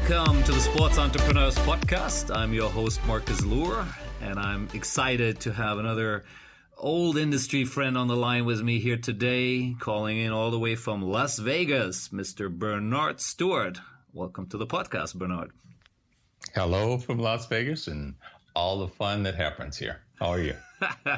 Welcome to the Sports Entrepreneurs Podcast. I'm your host, Marcus Luer, and I'm excited to have another old industry friend on the line with me here today, calling in all the way from Las Vegas, Mr. Bernard Stewart. Welcome to the podcast, Bernard. Hello from Las Vegas and all the fun that happens here. How are you?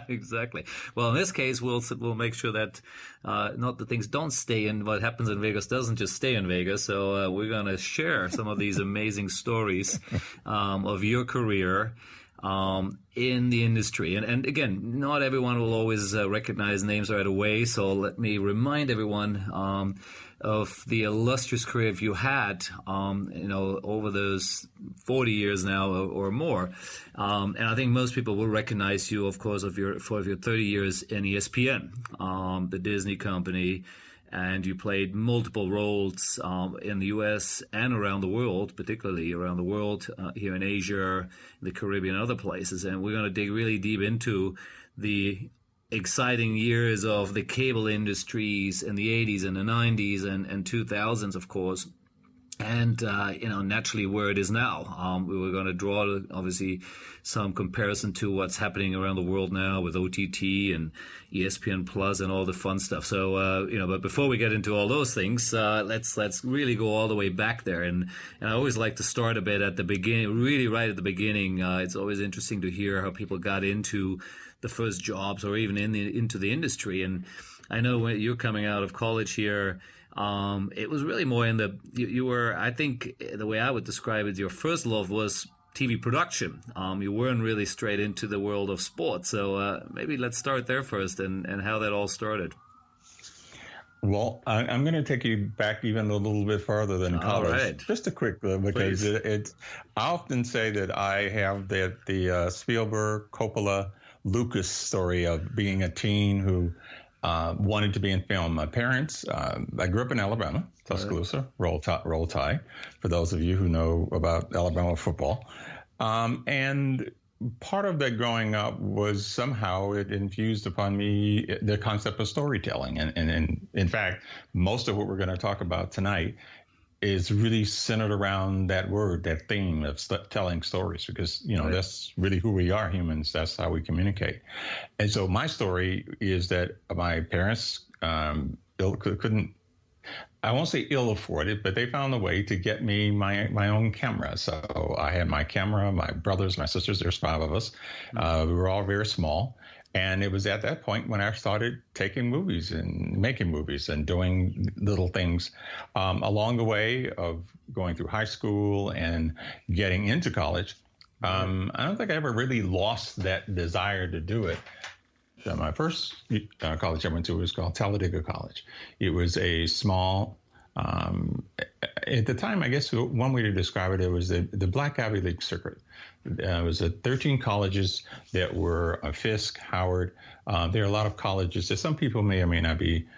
Exactly. Well, in this case, we'll make sure that not that things don't stay in. What happens in Vegas doesn't just stay in Vegas. So we're going to share some of these amazing stories of your career in the industry. And again, not everyone will always recognize names right away. So let me remind everyone of the illustrious career you had, over those 40 years now or more. And I think most people will recognize you, of course, for your 30 years in ESPN, the Disney company. And you played multiple roles in the U.S. and around the world, particularly around the world, here in Asia, the Caribbean, and other places. And we're going to dig really deep into the exciting years of the cable industries in the 80s and the 90s and 2000s, of course. And, naturally where it is now. We were going to draw, obviously, some comparison to what's happening around the world now with OTT and ESPN Plus and all the fun stuff. So, but before we get into all those things, let's really go all the way back there. And I always like to start a bit at the beginning, really right at the beginning. It's always interesting to hear how people got into the first jobs or even into the industry. And I know when you're coming out of college here, it was really more in you were, I think the way I would describe it, your first love was TV production. You weren't really straight into the world of sports. So maybe let's start there first and how that all started. Well, I'm going to take you back even a little bit farther than college. Right. Just a quick, because I often say that I have the Spielberg, Coppola, Lucas story of being a teen who wanted to be in film. My parents, I grew up in Alabama, Tuscaloosa, Roll Tide, for those of you who know about Alabama football. And part of that growing up was somehow it infused upon me the concept of storytelling. And in fact, most of what we're going to talk about tonight is really centered around that word, that theme of telling stories, because, right. That's really who we are, humans. That's how we communicate. And so my story is that my parents couldn't, I won't say ill afford it, but they found a way to get me my own camera. So I had my camera, my brothers, my sisters, there's 5 of us. We were all very small. And it was at that point when I started taking movies and making movies and doing little things along the way of going through high school and getting into college. I don't think I ever really lost that desire to do it. So my first college I went to was called Talladega College. It was a small, at the time, I guess one way to describe it was the Black Ivy League circuit. It was 13 colleges that were Fisk, Howard. There are a lot of colleges that some people may or may not be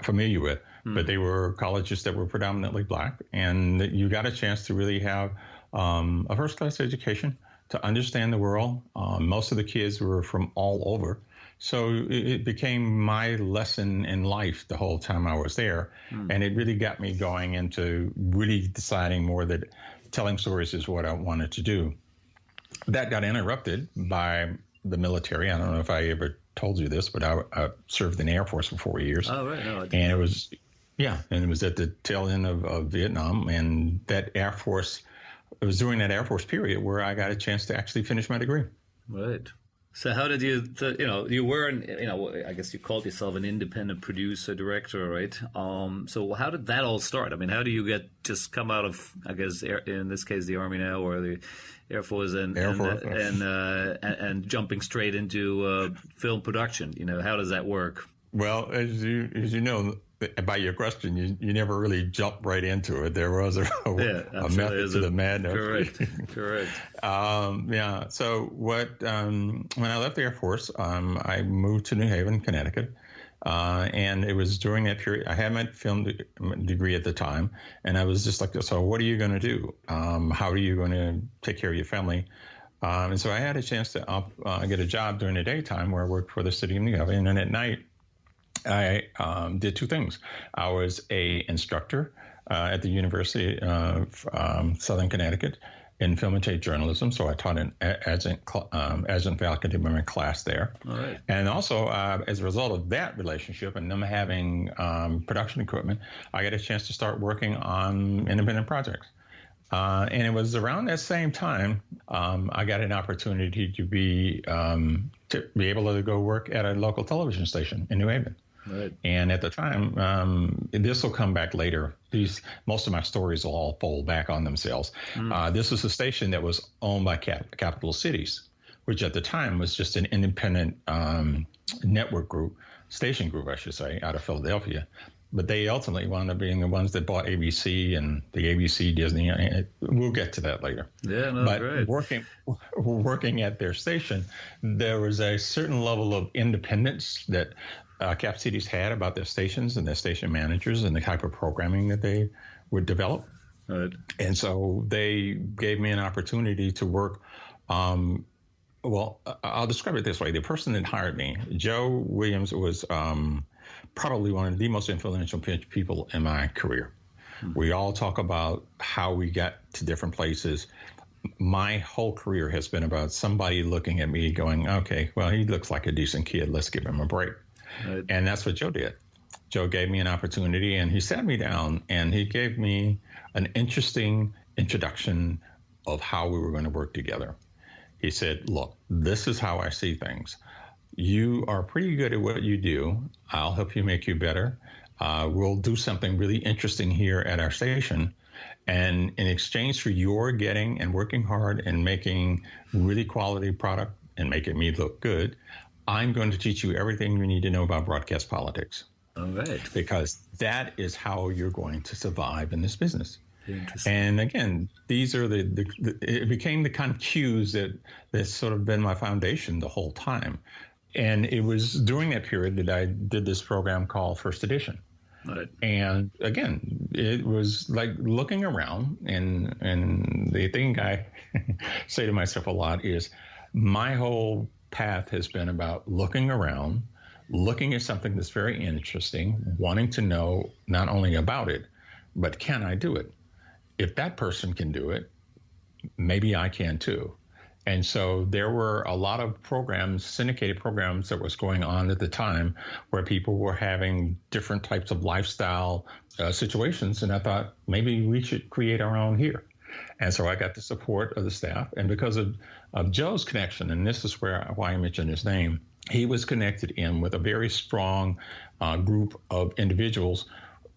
familiar with, but they were colleges that were predominantly Black. And you got a chance to really have a first-class education, to understand the world. Most of the kids were from all over. So it became my lesson in life the whole time I was there. And it really got me going into really deciding more that telling stories is what I wanted to do. That got interrupted by the military. I don't know if I ever told you this, but I served in the Air Force for 4 years. Oh, right. No, I didn't. And it was at the tail end of Vietnam. And that Air Force, it was during that Air Force period where I got a chance to actually finish my degree. Right. So how did you weren't, I guess you called yourself an independent producer, director, right? So how did that all start? I mean, how do you just come out of, I guess, in this case, the Army now or the Air Force and jumping straight into film production? How does that work? Well, as you know, by your question, you never really jumped right into it. There was a method to the madness. Correct. So when I left the Air Force, I moved to New Haven, Connecticut. And it was during that period, I had my film degree at the time, and I was just like, so what are you going to do? How are you going to take care of your family? And so I had a chance to get a job during the daytime where I worked for the city of New Haven, and then at night, I did 2 things. I was a instructor at the University of Southern Connecticut in film and tape journalism. So I taught an adjunct faculty member class there. All right. And also, as a result of that relationship and them having production equipment, I got a chance to start working on independent projects. And it was around that same time I got an opportunity to be able to go work at a local television station in New Haven. Right. And at the time, this will come back later. Most of my stories will all fold back on themselves. This was a station that was owned by Capital Cities, which at the time was just an independent network group, station group, I should say, out of Philadelphia. But they ultimately wound up being the ones that bought ABC and the ABC Disney. We'll get to that later. Yeah, no, but great. Working at their station, there was a certain level of independence that Cap Cities had about their stations and their station managers and the type of programming that they would develop. Right. And so they gave me an opportunity to work. Well, I'll describe it this way. The person that hired me, Joe Williams, was probably one of the most influential people in my career. We all talk about how we got to different places. My whole career has been about somebody looking at me going, okay, well, he looks like a decent kid. Let's give him a break. Right. And that's what Joe did. Joe gave me an opportunity, and he sat me down, and he gave me an interesting introduction of how we were going to work together. He said, look, this is how I see things. You are pretty good at what you do. I'll help you make you better. We'll do something really interesting here at our station. And in exchange for your getting and working hard and making really quality product and making me look good, I'm going to teach you everything you need to know about broadcast politics. All right. Because that is how you're going to survive in this business. Interesting. And again, these are it became the kind of cues that's sort of been my foundation the whole time. And it was during that period that I did this program called First Edition. Right. And again, it was like looking around, and the thing I say to myself a lot is my whole path has been about looking around, looking at something that's very interesting, wanting to know not only about it, but can I do it? If that person can do it, maybe I can too. And so there were a lot of programs, syndicated programs that was going on at the time where people were having different types of lifestyle situations. And I thought maybe we should create our own here. And so I got the support of the staff. And because of Joe's connection, and this is why I mentioned his name, he was connected in with a very strong group of individuals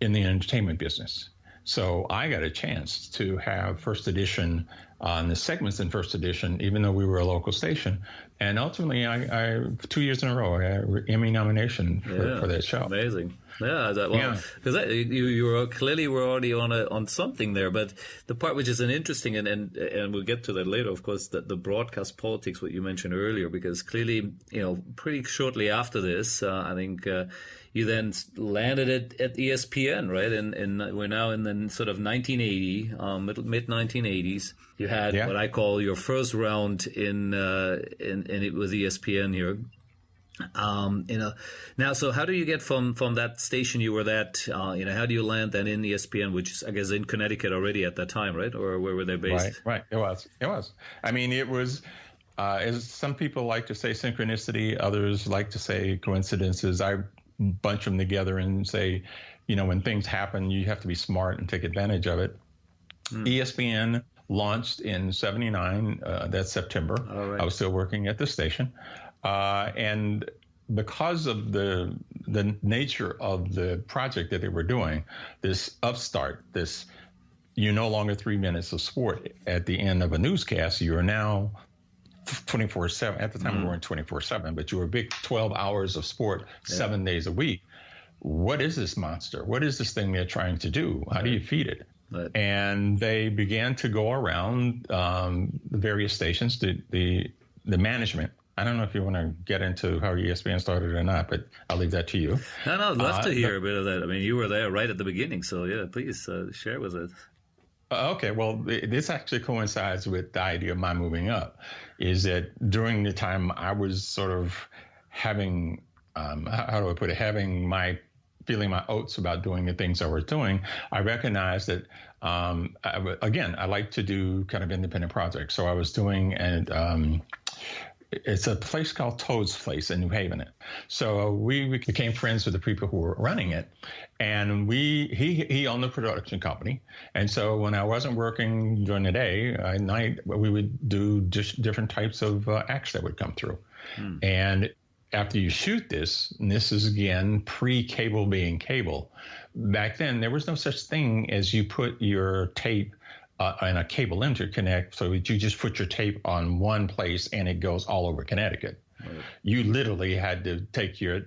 in the entertainment business. So I got a chance to have First Edition on the segments in First Edition, even though we were a local station. And ultimately, I 2 years in a row, I had an Emmy nomination for that show. Amazing. Yeah, because you were clearly already on something there. But the part which is interesting, and we'll get to that later, of course, the broadcast politics, what you mentioned earlier, because clearly, pretty shortly after this, I think you then landed at ESPN, right? And we're now in the sort of 1980, mid 1980s. You had what I call your first round in it with ESPN here. Now, so how do you get from that station you were at, how do you land then in ESPN, which is, I guess, in Connecticut already at that time, right? Or where were they based? Right. It was. I mean, it was, as some people like to say synchronicity, others like to say coincidences. I bunch them together and say, when things happen, you have to be smart and take advantage of it. ESPN launched in 79, that September. Right. I was still working at the station. And because of the nature of the project that they were doing, this upstart, you're no longer 3 minutes of sport at the end of a newscast. You are now 24/7. At the time, we weren't 24/7, but you were big 12 hours of sport 7 days a week. What is this monster? What is this thing they're trying to do? How do you feed it? Right. And they began to go around the various stations, the management. I don't know if you want to get into how ESPN started or not, but I'll leave that to you. No, I'd love to hear a bit of that. I mean, you were there right at the beginning, so yeah, please share with us. Okay, well, this actually coincides with the idea of my moving up, is that during the time I was sort of having, how do I put it, having my feeling my oats about doing the things I was doing, I recognized that, I like to do kind of independent projects. So I was doing, and it's a place called Toad's Place in New Haven. So we became friends with the people who were running it. And he owned the production company. And so when I wasn't working during the day, at night, we would do just different types of acts that would come through. And after you shoot this, and this is again pre-cable being cable, back then there was no such thing as you put your tape in a cable interconnect, so that you just put your tape on one place and it goes all over Connecticut. Right. You literally had to take your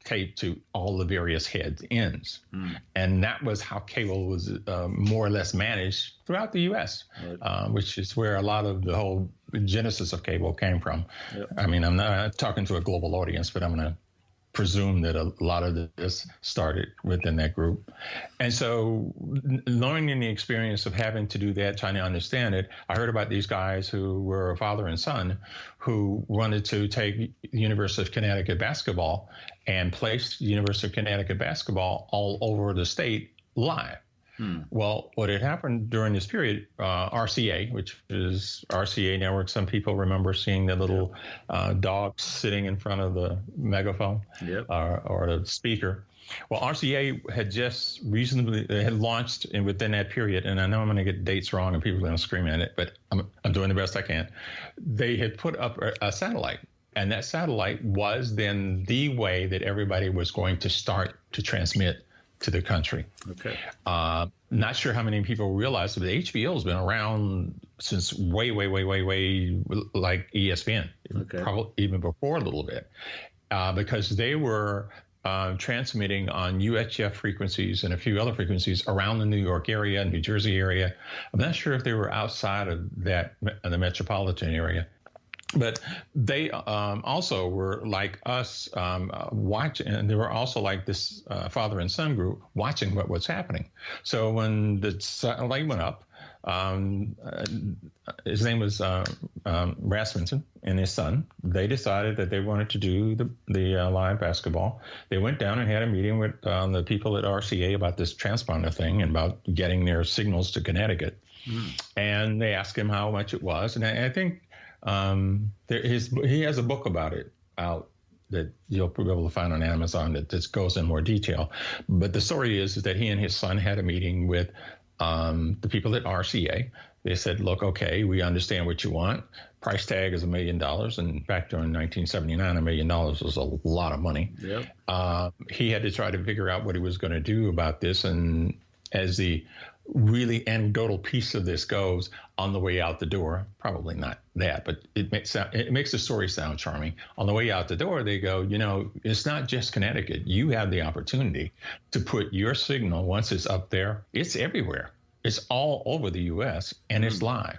tape to all the various head ends. And that was how cable was more or less managed throughout the U.S., right. Which is where a lot of the whole genesis of cable came from. Yep. I mean, I'm not talking to a global audience, but I'm going to presume that a lot of this started within that group. And so learning the experience of having to do that, trying to understand it, I heard about these guys who were a father and son who wanted to take University of Connecticut basketball and place University of Connecticut basketball all over the state live. Well, what had happened during this period, RCA, which is RCA Network, some people remember seeing the little dog sitting in front of the megaphone or the speaker. Well, RCA had just had launched within that period, and I know I'm going to get dates wrong and people are going to scream at it, but I'm doing the best I can. They had put up a satellite, and that satellite was then the way that everybody was going to start to transmit to the country. Okay. Not sure how many people realize, but HBO has been around since way like ESPN, probably even before a little bit, because they were transmitting on UHF frequencies and a few other frequencies around the New York area, New Jersey area. I'm not sure if they were outside of that, the metropolitan area. But they also were like us watching, and they were also like this father and son group watching what was happening. So when the satellite went up, his name was Rasmussen and his son. They decided that they wanted to do the live basketball. They went down and had a meeting with the people at RCA about this transponder thing and about getting their signals to Connecticut. And they asked him how much it was, and I think he has a book about it out that you'll be able to find on Amazon that just goes in more detail. But the story is that he and his son had a meeting with the people at RCA. They said, look, okay, we understand what you want. Price tag is $1 million. And back during 1979, $1 million was a lot of money. Yep. He had to try to figure out what he was going to do about this. And as the really anecdotal piece of this goes, on the way out the door, probably not that, but it makes the story sound charming. On the way out the door, they go, it's not just Connecticut. You have the opportunity to put your signal, once it's up there, it's everywhere. It's all over the U.S. and it's live.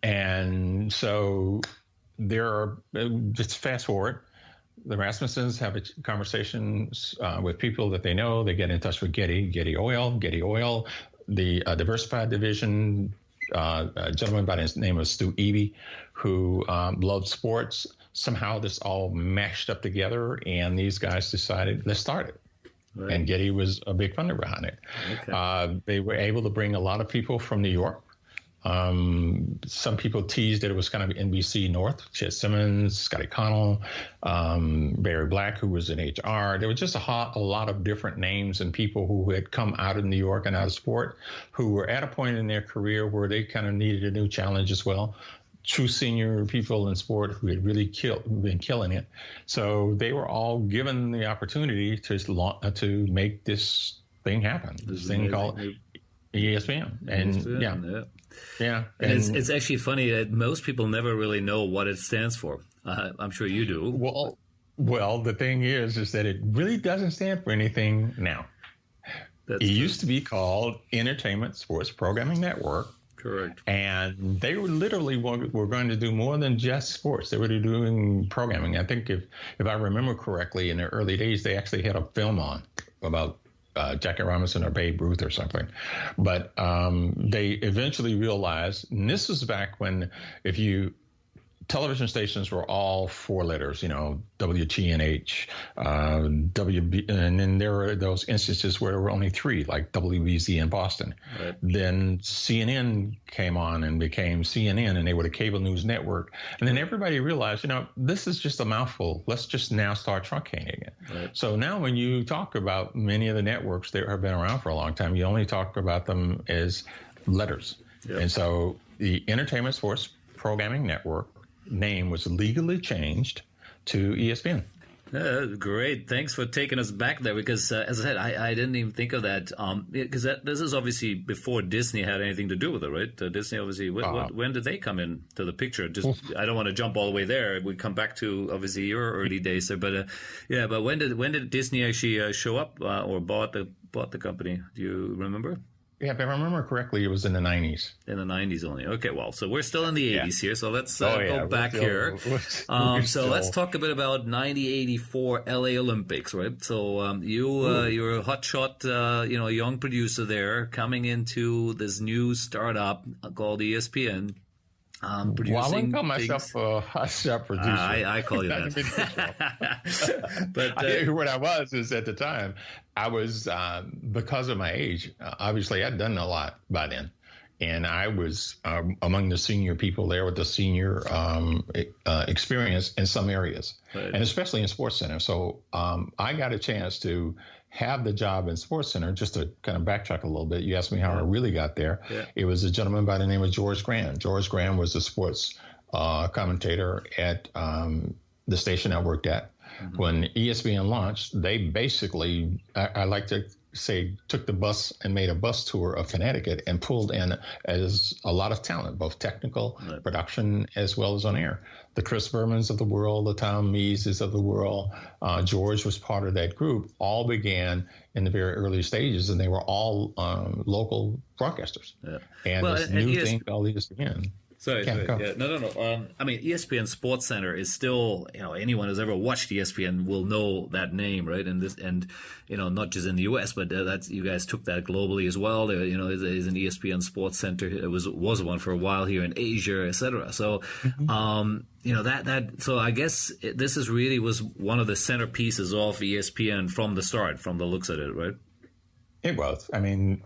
And so just fast forward. The Rasmussens have conversations with people that they know. They get in touch with Getty Oil, the diversified division, a gentleman by the name of Stu Eby, who loved sports. Somehow this all mashed up together, and these guys decided, let's start it. Right. And Getty was a big funder behind it. Okay. They were able to bring a lot of people from New York. Some people teased that it was kind of NBC North. Chet Simmons, Scotty Connell, Barry Black, who was in HR. There was just a lot of different names and people who had come out of New York and out of sport, who were at a point in their career where they kind of needed a new challenge as well. True senior people in sport who had really been killing it. So they were all given the opportunity to make this thing happen. This thing called ESPN. And yeah. And it's actually funny that most people never really know what it stands for. I'm sure you do. Well, the thing is that it really doesn't stand for anything now. It used to be called Entertainment Sports Programming Network. Correct. And they were literally were going to do more than just sports. They were doing programming. I think if I remember correctly, in the early days, they actually had a film on about Jackie Robinson or Babe Ruth or something. But they eventually realized, and this was back when if you television stations were all 4 letters, WTNH, WB, and then there were those instances where there were only 3, like WBZ in Boston. Right. Then CNN came on and became CNN, and they were the cable news network. And then everybody realized, this is just a mouthful. Let's just now start truncating it. Right. So now when you talk about many of the networks that have been around for a long time, you only talk about them as letters. Yep. And so the Entertainment Sports Programming Network name was legally changed to ESPN. Great. Thanks for taking us back there, because as I said, I didn't even think of that, because this is obviously before Disney had anything to do with it, right? Disney obviously, when did they come into the picture? I don't want to jump all the way there. We come back to obviously your early days there, but but when did Disney actually show up or bought the company? Do you remember? Yeah, if I remember correctly, it was in the 90s. In the 90s only. Okay, well, so we're still in the 80s here, so let's go back here. So let's talk a bit about 1984 LA Olympics, right? So you're a hotshot, young producer there, coming into this new startup called ESPN. Producing I wouldn't call myself a hotshot producer. I call you that. But what I was is at the time, I was, because of my age, obviously I'd done a lot by then. And I was among the senior people there with the senior experience in some areas, right. And especially in SportsCenter. So I got a chance to have the job in SportsCenter. Just to kind of backtrack a little bit, you asked me how I really got there. Yeah. It was a gentleman by the name of George Graham. George Graham was a sports commentator at the station I worked at. Mm-hmm. When ESPN launched, they basically, I like to say, took the bus and made a bus tour of Connecticut and pulled in as a lot of talent, both technical, right. Production, as well as on air. The Chris Bermans of the world, the Tom Meeses of the world, George was part of that group, all began in the very early stages, and they were all local broadcasters. Yeah. And this new thing called ESPN. Sorry. Yeah. No. I mean, ESPN SportsCenter is still, anyone who's ever watched ESPN will know that name, right? And not just in the U.S., but that's, you guys took that globally as well. There, is an ESPN SportsCenter. It was one for a while here in Asia, etc. So, mm-hmm. So I guess this is really was one of the centerpieces of ESPN from the start, from the looks of it, right? It was. I mean,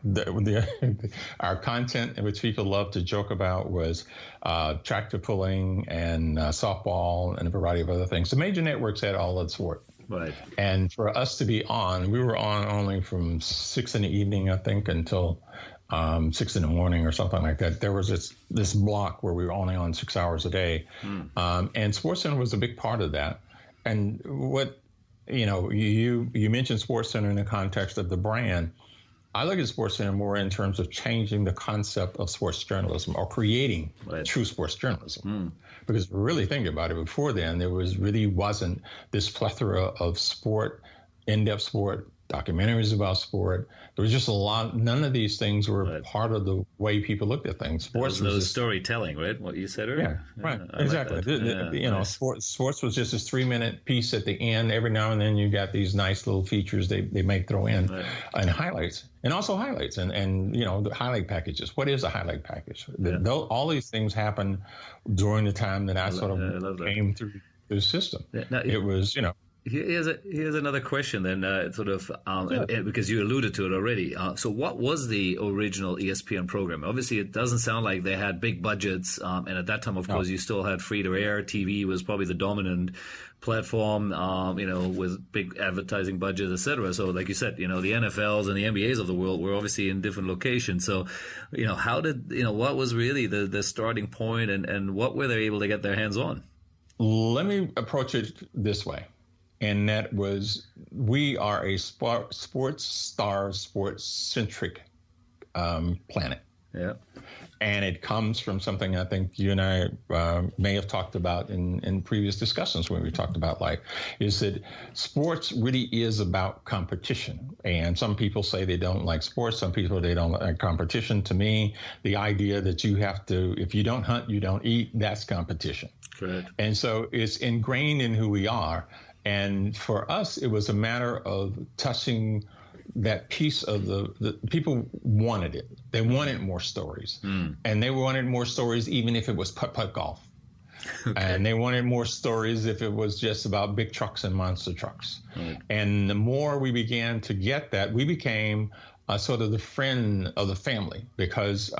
our content, which people love to joke about, was tractor pulling and softball and a variety of other things. The major networks had all that sport. Right. And for us to be on, we were on only from 6 in the evening, I think, until 6 in the morning or something like that. There was this block where we were only on 6 hours a day. And SportsCenter was a big part of that. And what, you mentioned SportsCenter in the context of the brand. I look at SportsCenter more in terms of changing the concept of sports journalism or creating true sports journalism. Because really think about it, before then, there wasn't this plethora of sport, in-depth sport, documentaries about sport. There was just none of these things were part of the way people looked at things. Sports was storytelling, right? What you said earlier. Yeah, right. Exactly. Like sports was just this 3-minute piece at the end. Every now and then you got these nice little features they may throw in and highlights. And also highlights and the highlight packages. What is a highlight package? Yeah. All these things happened during the time that I came through the system. Yeah. Now, it was, Here's another question then, because you alluded to it already. So what was the original ESPN program? Obviously, it doesn't sound like they had big budgets. And at that time, of course, you still had free-to-air. TV was probably the dominant platform, with big advertising budgets, et cetera. So like you said, the NFLs and the NBAs of the world were obviously in different locations. So, what was really the starting point and what were they able to get their hands on? Let me approach it this way. And that was, we are a sports-centric planet. Yeah. And it comes from something I think you and I may have talked about in previous discussions when we talked about life, is that sports really is about competition. And some people say they don't like sports. Some people, they don't like competition. To me, the idea that you have to, if you don't hunt, you don't eat, that's competition. Correct. And so it's ingrained in who we are. And for us, it was a matter of touching that piece of the people wanted it. They wanted more stories. And they wanted more stories even if it was putt-putt golf. And they wanted more stories if it was just about big trucks and monster trucks. Right. And the more we began to get that, we became sort of the friend of the family, because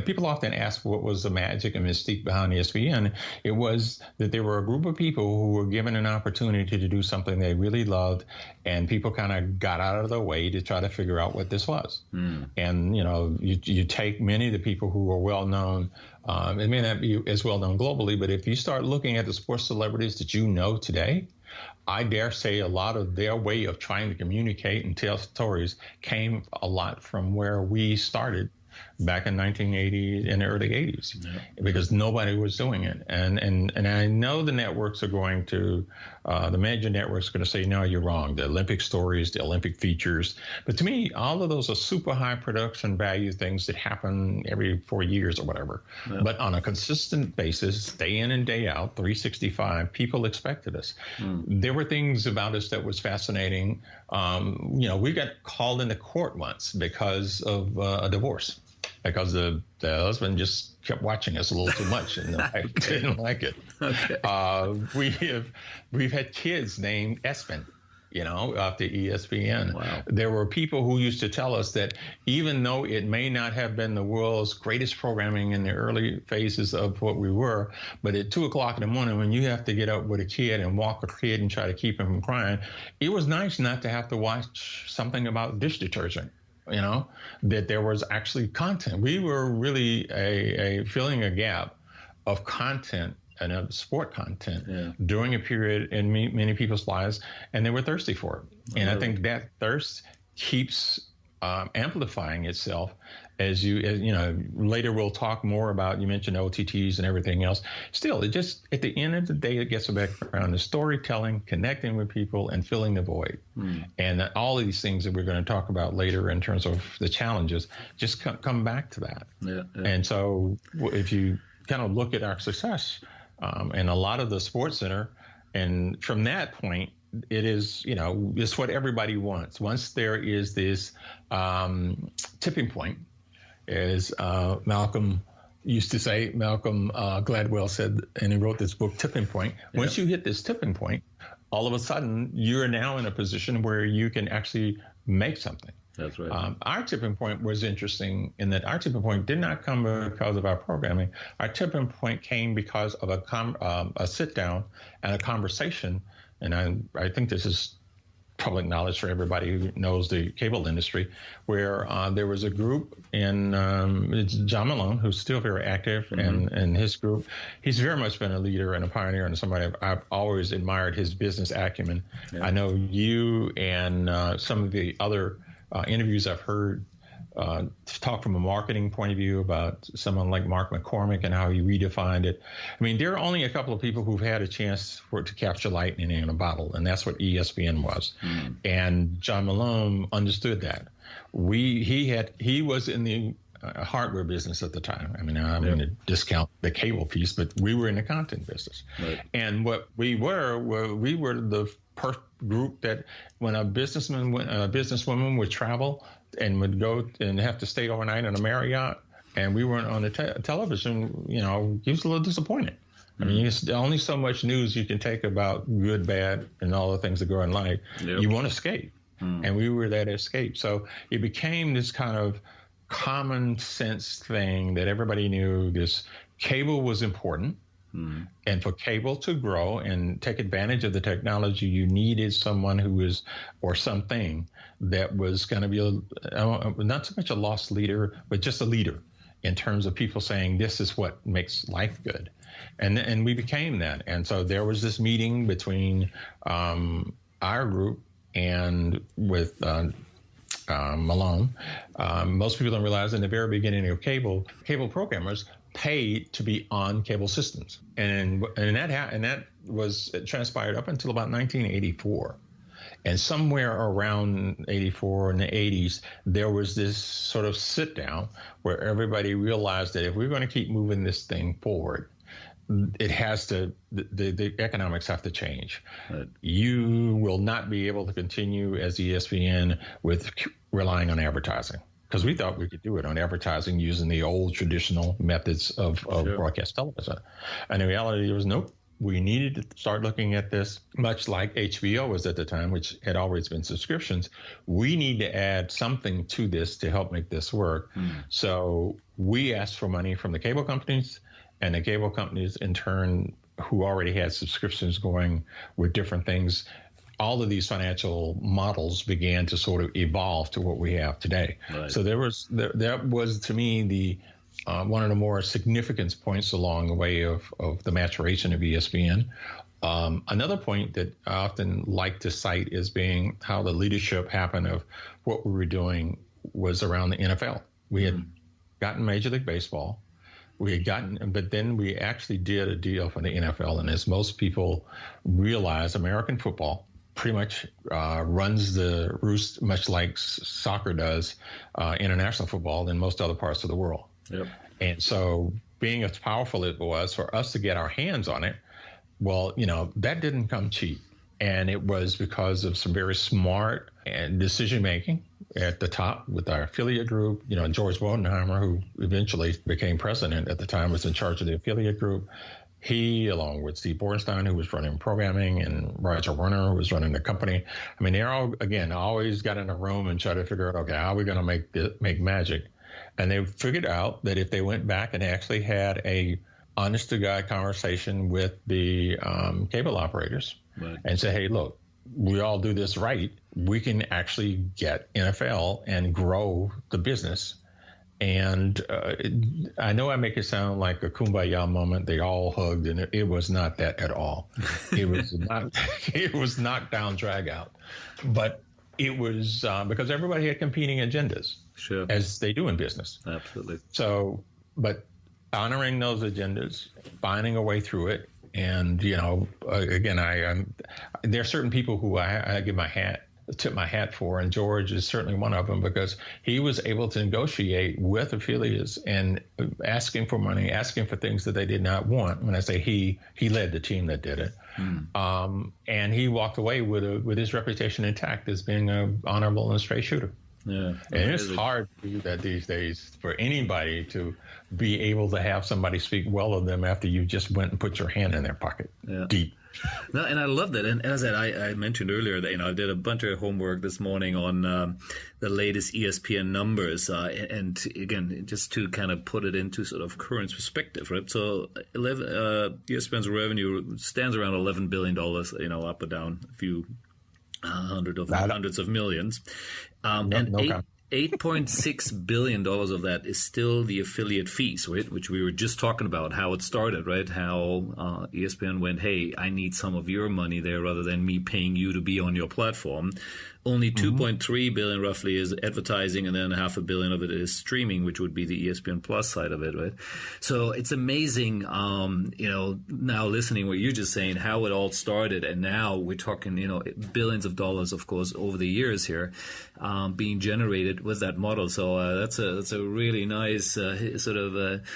people often ask what was the magic and mystique behind ESPN. It was that there were a group of people who were given an opportunity to do something they really loved, and people kind of got out of their way to try to figure out what this was. And, you take many of the people who are well known. It may not be as well known globally, but if you start looking at the sports celebrities that you know today, I dare say a lot of their way of trying to communicate and tell stories came a lot from where we started back in 1980 and the early 80s, because nobody was doing it. And I know the networks are going to, the major networks are going to say, no, you're wrong. The Olympic stories, the Olympic features. But to me, all of those are super high production value things that happen every 4 years or whatever. Yeah. But on a consistent basis, day in and day out, 365, people expected us. There were things about us that was fascinating. We got called into court once because of a divorce, because the husband just kept watching us a little too much, and I didn't like it. Okay. We've had kids named Espen, after ESPN. Wow. There were people who used to tell us that even though it may not have been the world's greatest programming in the early phases of what we were, but at 2 o'clock in the morning, when you have to get up with a kid and walk a kid and try to keep him from crying, it was nice not to have to watch something about dish detergent. That there was actually content. We were really filling a gap of content and of sport content during a period in many people's lives, and they were thirsty for it. And I think that thirst keeps amplifying itself as later we'll talk more about, you mentioned OTTs and everything else. Still, it just, at the end of the day, it gets back around to storytelling, connecting with people, and filling the void. And all of these things that we're going to talk about later in terms of the challenges just come back to that. And so if you kind of look at our success and a lot of the SportsCenter, and from that point, it is, it's what everybody wants. Once there is this tipping point, as Malcolm used to say, Malcolm Gladwell said, and he wrote this book, Tipping Point. Once you hit this tipping point, all of a sudden, you're now in a position where you can actually make something. That's right. Our tipping point was interesting in that our tipping point did not come because of our programming. Our tipping point came because of a sit down and a conversation. And I think this is public knowledge for everybody who knows the cable industry, where there was a group in it's John Malone, who's still very active, and his group. He's very much been a leader and a pioneer, and somebody I've always admired his business acumen. I know you and some of the other interviews I've heard talk from a marketing point of view about someone like Mark McCormick and how he redefined it. I mean, there are only a couple of people who've had a chance for it to capture lightning in a bottle, and that's what ESPN was. And John Malone understood that. He was in the hardware business at the time. I mean, I'm going to discount the cable piece, but we were in the content business. Right. And what we were the group that when a businesswoman would travel and would go and have to stay overnight in a Marriott, and we weren't on the television, he was a little disappointed. I mean, there's only so much news you can take about good, bad, and all the things that go in life. You want to escape. And we were that escape. So it became this kind of common sense thing that everybody knew. This cable was important. And for cable to grow and take advantage of the technology, you needed someone or something that was going to be not so much a lost leader, but just a leader in terms of people saying, this is what makes life good. And we became that. And so there was this meeting between our group and with Malone. Most people don't realize in the very beginning of cable programmers paid to be on cable systems, and that was transpired up until about 1984, and somewhere around 84 in the 80s there was this sort of sit down where everybody realized that if we're going to keep moving this thing forward, it has to, the economics have to change. Right. You will not be able to continue as ESPN with relying on advertising. because we thought we could do it on advertising using the old traditional methods of broadcast television. And the reality was, nope. We needed to start looking at this, much like HBO was at the time, which had always been subscriptions. We need to add something to this to help make this work. So we asked for money from the cable companies, and the cable companies, in turn, who already had subscriptions going with different things, all of these financial models began to sort of evolve to what we have today. Right. So that was to me the one of the more significant points along the way of the maturation of ESPN. Another point that I often like to cite is being how the leadership happened of what we were doing was around the NFL. We had gotten Major League Baseball. But then we actually did a deal for the NFL. And as most people realize, American football pretty much runs the roost, much like soccer does international football in most other parts of the world. Yep. And so being as powerful as it was for us to get our hands on it, well, that didn't come cheap. And it was because of some very smart and decision-making at the top with our affiliate group. George Bodenheimer, who eventually became president at the time, was in charge of the affiliate group. He, along with Steve Bornstein, who was running programming, and Roger Werner, who was running the company. I mean, they're all, again, always got in a room and tried to figure out, okay, how are we going to make magic? And they figured out that if they went back and actually had a honest-to-God conversation with the cable operators and say, hey, look, we all do this right, we can actually get NFL and grow the business. And I know I make it sound like a kumbaya moment. They all hugged, and it was not that at all. It was not. It was knockdown, drag out. But it was because everybody had competing agendas, as they do in business. Absolutely. So, but honoring those agendas, finding a way through it, and again, there are certain people who I tip my hat for, and George is certainly one of them, because he was able to negotiate with affiliates and asking for money, asking for things that they did not want. When I say he led the team that did it. And he walked away with his reputation intact as being an honorable and straight shooter. Yeah, and it's hard to do that these days for anybody to be able to have somebody speak well of them after you just went and put your hand in their pocket deep. No, and I love that. And as I mentioned earlier that I did a bunch of homework this morning on the latest ESPN numbers, and again, just to kind of put it into sort of current perspective, right? So, ESPN's revenue stands around $11 billion, up or down a few hundreds of millions, and $8.6 billion of that is still the affiliate fees, right? Which we were just talking about, how it started, right? How ESPN went, hey, I need some of your money there rather than me paying you to be on your platform. Only $2.3 billion roughly is advertising, and then $500 million of it is streaming, which would be the ESPN Plus side of it, right? So it's amazing, now listening what you're just saying, how it all started, and now we're talking, billions of dollars, of course, over the years here, being generated with that model. So that's a really nice sort of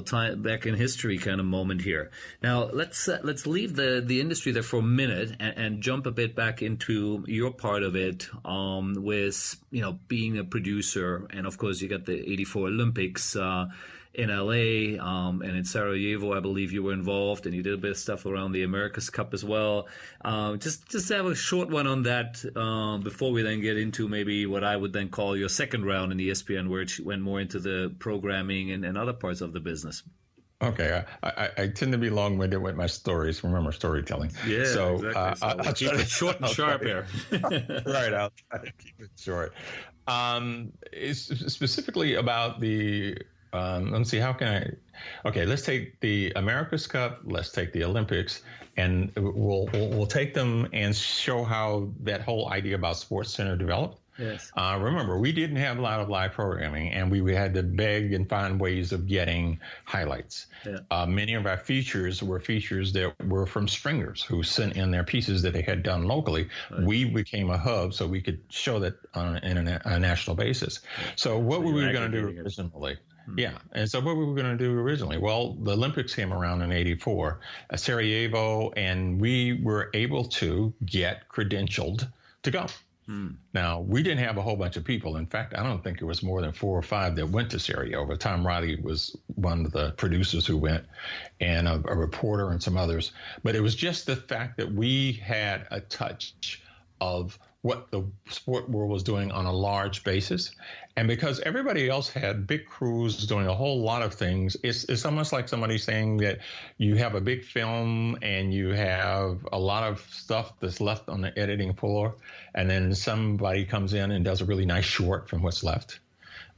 time back in history kind of moment here. Now let's leave the industry there for a minute and jump a bit back into your part of it, with being a producer, and of course you got the '84 Olympics in LA, and in Sarajevo, I believe you were involved, and you did a bit of stuff around the America's Cup as well. Just have a short one on that before we then get into maybe what I would then call your second round in ESPN, where it went more into the programming and other parts of the business. Okay, I tend to be long-winded with my stories. Remember, storytelling. Yeah, so, exactly. I'll keep it short and sharp here. Right, I'll try to keep it short. It's specifically about the. Let's see. How can I? Okay, let's take the America's Cup. Let's take the Olympics, and we'll take them and show how that whole idea about SportsCenter developed. Yes. Remember, we didn't have a lot of live programming, and we had to beg and find ways of getting highlights. Yeah. Many of our features were features that were from stringers who sent in their pieces that they had done locally. Right. We became a hub so we could show that on a national basis. So what were we going to do originally? Yeah. And so what were we going to do originally? Well, the Olympics came around in '84, Sarajevo, and we were able to get credentialed to go. Now, we didn't have a whole bunch of people. In fact, I don't think it was more than 4 or 5 that went to Sarajevo. Tom Riley was one of the producers who went, and a reporter and some others. But it was just the fact that we had a touch of what the sport world was doing on a large basis. And because everybody else had big crews doing a whole lot of things, it's almost like somebody saying that you have a big film and you have a lot of stuff that's left on the editing floor, and then somebody comes in and does a really nice short from what's left.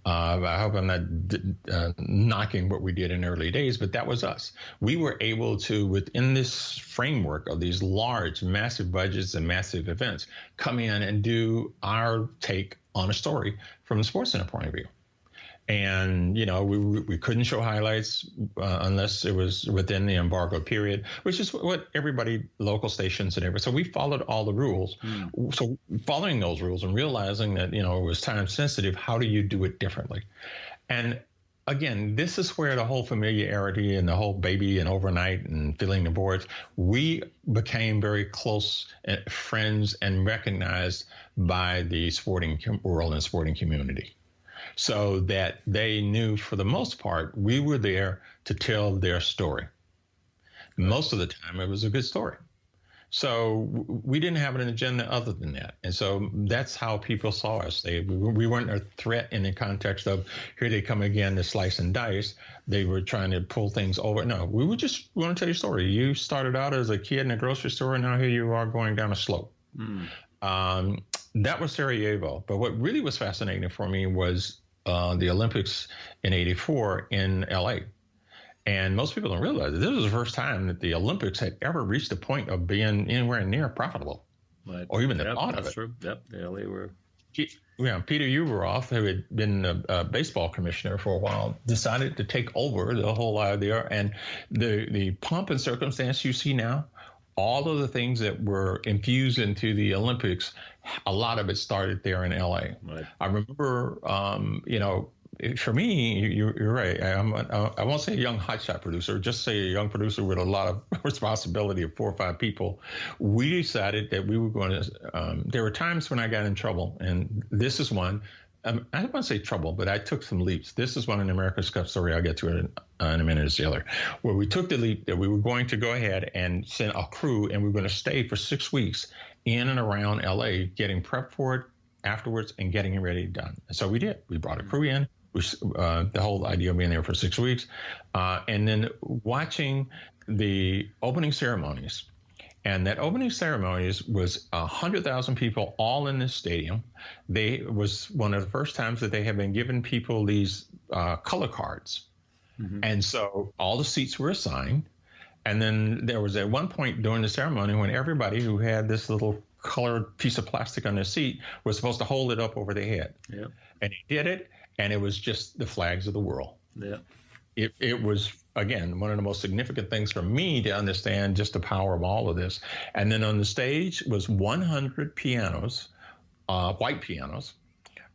I hope I'm not knocking what we did in early days, but that was us. We were able to, within this framework of these large, massive budgets and massive events, come in and do our take on a story from the SportsCenter point of view. And, we couldn't show highlights unless it was within the embargo period, which is what everybody, local stations and everything. So we followed all the rules. So following those rules and realizing that, it was time sensitive, how do you do it differently? And again, this is where the whole familiarity and the whole baby and overnight and filling the boards, we became very close friends and recognized by the sporting world and sporting community. So that they knew, for the most part, we were there to tell their story. Most of the time, it was a good story. So we didn't have an agenda other than that. And so that's how people saw us. We weren't a threat in the context of, here they come again to slice and dice. They were trying to pull things over. No, we want to tell your story. You started out as a kid in a grocery store, and now here you are going down a slope. That was Sarajevo. But what really was fascinating for me was the Olympics in '84 in LA. And most people don't realize that this was the first time that the Olympics had ever reached a point of being anywhere near profitable, or even the thought of it. True. Yep, the LA were. Peter Uberoff, who had been a baseball commissioner for a while, decided to take over the whole idea. And the pomp and circumstance you see now, all of the things that were infused into the Olympics, a lot of it started there in LA. Right. I remember, for me, you're right. I won't say a young hotshot producer, just say a young producer with a lot of responsibility of 4 or 5 people. We decided that we were going to, there were times when I got in trouble, and this is one. I don't want to say trouble, but I took some leaps. This is one in the America's Cup story. I'll get to it in a minute or the other, where we took the leap that we were going to go ahead and send a crew, and we were going to stay for 6 weeks in and around LA, getting prepped for it afterwards and getting it ready done. And so we did. We brought a crew in. The whole idea of being there for 6 weeks, and then watching the opening ceremonies. And that opening ceremonies was 100,000 people all in this stadium. It was one of the first times that they had been giving people these color cards. And so all the seats were assigned. And then there was at one point during the ceremony when everybody who had this little colored piece of plastic on their seat was supposed to hold it up over their head. Yep. And he did it. And it was just the flags of the world. Yeah. It was, again, one of the most significant things for me to understand just the power of all of this. And then on the stage was 100 pianos, white pianos,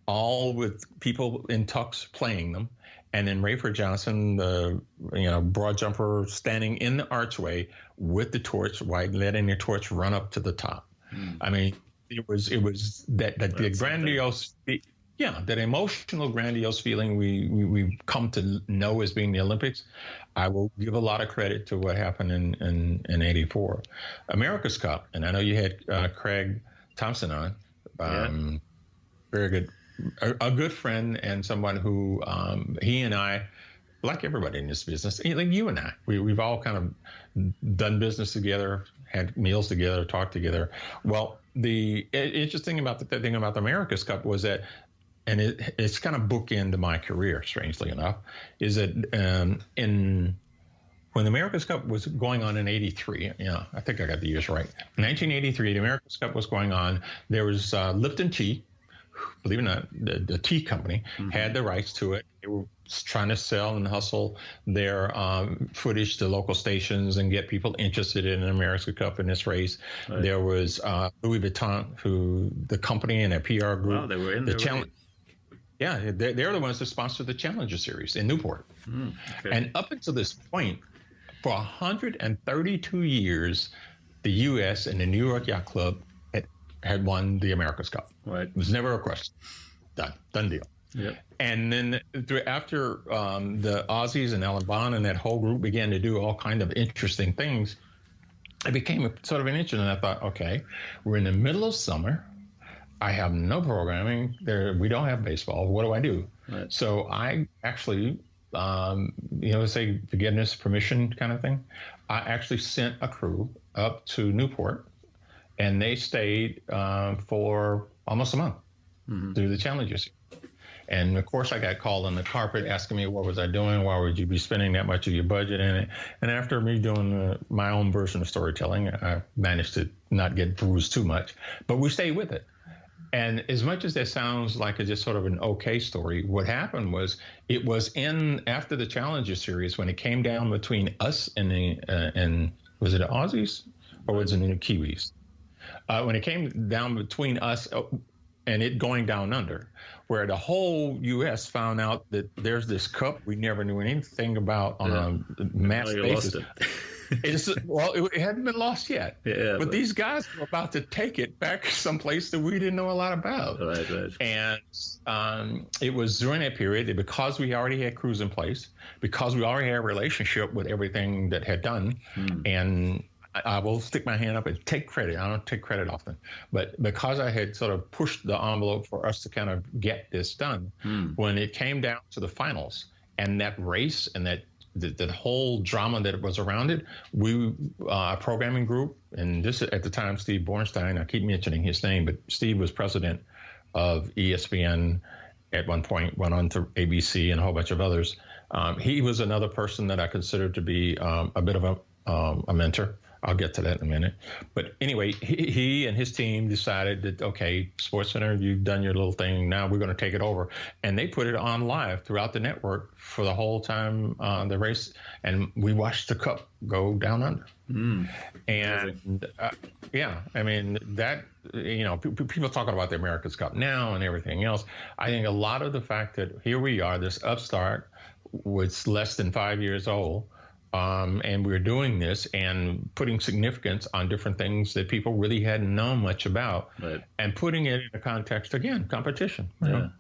all with people in tux playing them. And then Rayford Johnson, the broad jumper, standing in the archway with the torch, letting the torch run up to the top. I mean, it was that the grandiose. That emotional, grandiose feeling we've come to know as being the Olympics. I will give a lot of credit to what happened in '84. America's Cup, and I know you had Craig Thompson on, very good, a good friend and someone who he and I, like everybody in this business, like you and I, we've all kind of done business together, had meals together, talked together. Well, the interesting about the thing about the America's Cup was that, and it's kind of bookend my career, strangely enough, is that when the America's Cup was going on in '83, I think I got the years right. In 1983, the America's Cup was going on. There was Lipton Tea, believe it or not, the tea company had the rights to it. They were trying to sell and hustle their footage to local stations and get people interested in an America's Cup in this race. Right. There was Louis Vuitton, the company and their PR group. Wow, they were in the challenge. Yeah, they're the ones that sponsored the Challenger Series in Newport. Okay. And up until this point, for 132 years, the U.S. and the New York Yacht Club had won the America's Cup. Right. It was never a question. Done deal. Yep. And then after the Aussies and Alan Bond and that whole group began to do all kind of interesting things, it became sort of an interest. And I thought, okay, we're in the middle of summer. I have no programming there. We don't have baseball. What do I do? Right. So I actually, say forgiveness, permission kind of thing. I actually sent a crew up to Newport, and they stayed for almost a month through the challenges. And of course, I got called on the carpet asking me, what was I doing? Why would you be spending that much of your budget in it? And after me doing my own version of storytelling, I managed to not get bruised too much, but we stayed with it. And as much as that sounds like just sort of an okay story, what happened was it was after the Challenger Series when it came down between us and was it the Aussies or was it the Kiwis? When it came down between us and it going down under, where the whole U.S. found out that there's this cup we never knew anything about on a mass basis. It hadn't been lost yet. Yeah, but these guys were about to take it back someplace that we didn't know a lot about. Right. And it was during that period, because we already had crews in place, because we already had a relationship with everything that had done, and I will stick my hand up and take credit. I don't take credit often, but because I had sort of pushed the envelope for us to kind of get this done, when it came down to the finals and that race and that whole drama that was around it, a programming group, and this at the time, Steve Bornstein, I keep mentioning his name, but Steve was president of ESPN at one point, went on to ABC and a whole bunch of others. He was another person that I considered to be a bit of a mentor. I'll get to that in a minute. But anyway, he and his team decided that, okay, SportsCenter, you've done your little thing. Now we're going to take it over. And they put it on live throughout the network for the whole time, the race. And we watched the cup go down under. And I mean, that, people talking about the America's Cup now and everything else. I think a lot of the fact that here we are, this upstart was less than 5 years old. And we're doing this and putting significance on different things that people really hadn't known much about, and putting it in a context, again, competition.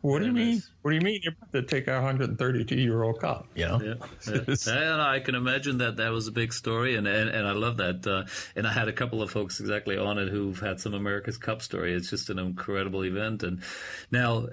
What do you mean? What do you mean you're about to take our 132-year-old cup? And I can imagine that was a big story, and I love that. And I had a couple of folks exactly on it who've had some America's Cup story. It's just an incredible event. And now,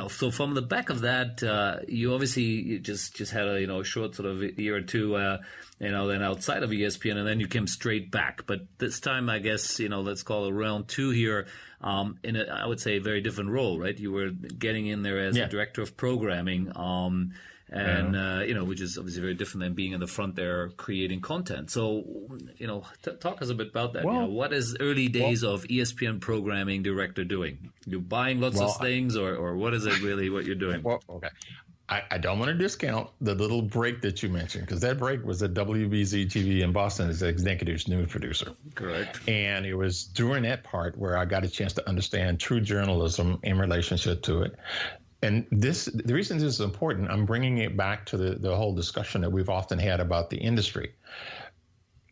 so from the back of that, you obviously just had a short sort of year or two. Then outside of ESPN, and then you came straight back. But this time, I guess, let's call it round two here, in I would say, a very different role, right? You were getting in there as a director of programming, which is obviously very different than being in the front there creating content. So, talk us a bit about that. Well, what is early days of ESPN programming director doing? You buying lots of things, or what is it really what you're doing? Well, okay. I don't want to discount the little break that you mentioned, because that break was at WBZ TV in Boston as the executive news producer. Correct. And it was during that part where I got a chance to understand true journalism in relationship to it. And the reason this is important, I'm bringing it back to the whole discussion that we've often had about the industry.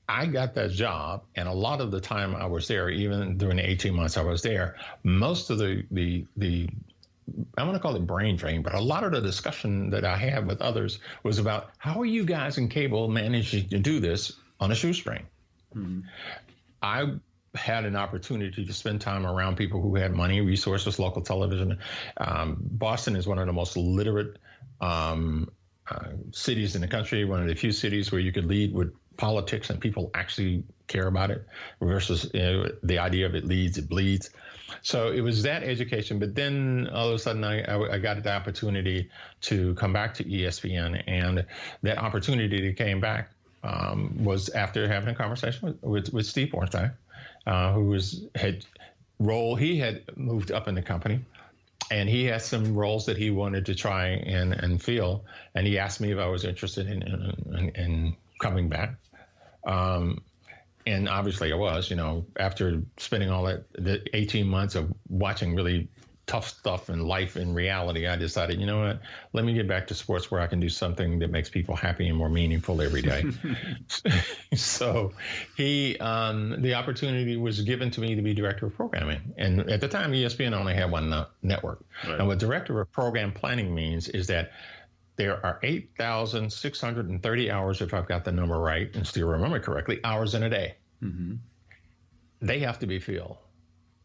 I got that job, and a lot of the time I was there, even during the 18 months I was there, most of the I want to call it brain drain, but a lot of the discussion that I had with others was about how are you guys in cable managing to do this on a shoestring? I had an opportunity to spend time around people who had money, resources, local television. Boston is one of the most literate cities in the country, one of the few cities where you could lead with politics and people actually care about it versus the idea of it leads, it bleeds. So it was that education. But then all of a sudden I got the opportunity to come back to ESPN. And that opportunity that came back was after having a conversation with Steve Bornstein, who he had moved up in the company. And he had some roles that he wanted to try and fill. And he asked me if I was interested in coming back. And obviously I was, after spending all the 18 months of watching really tough stuff in life and reality, I decided, you know what, let me get back to sports where I can do something that makes people happy and more meaningful every day. So the opportunity was given to me to be director of programming. And at the time, ESPN only had one network. Right. And what director of program planning means is that there are 8,630 hours, if I've got the number right and still remember correctly, hours in a day. Mm-hmm. They have to be filled.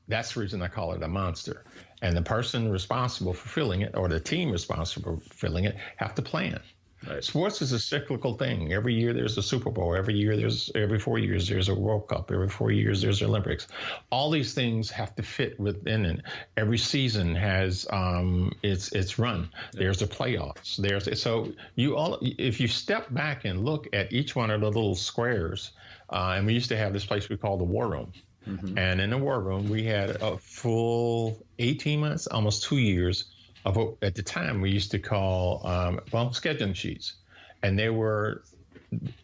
That's the reason I call it a monster. And the person responsible for filling it, or the team responsible for filling it, have to plan. Right. Sports is a cyclical thing. Every year there's a Super Bowl. Every 4 years there's a World Cup. Every 4 years there's Olympics. All these things have to fit within it. Every season has its run. Yeah. There's the playoffs. If you step back and look at each one of the little squares, and we used to have this place we call the War Room. Mm-hmm. And in the War Room, we had a full 18 months, almost 2 years of what at the time we used to call, scheduling sheets. And they were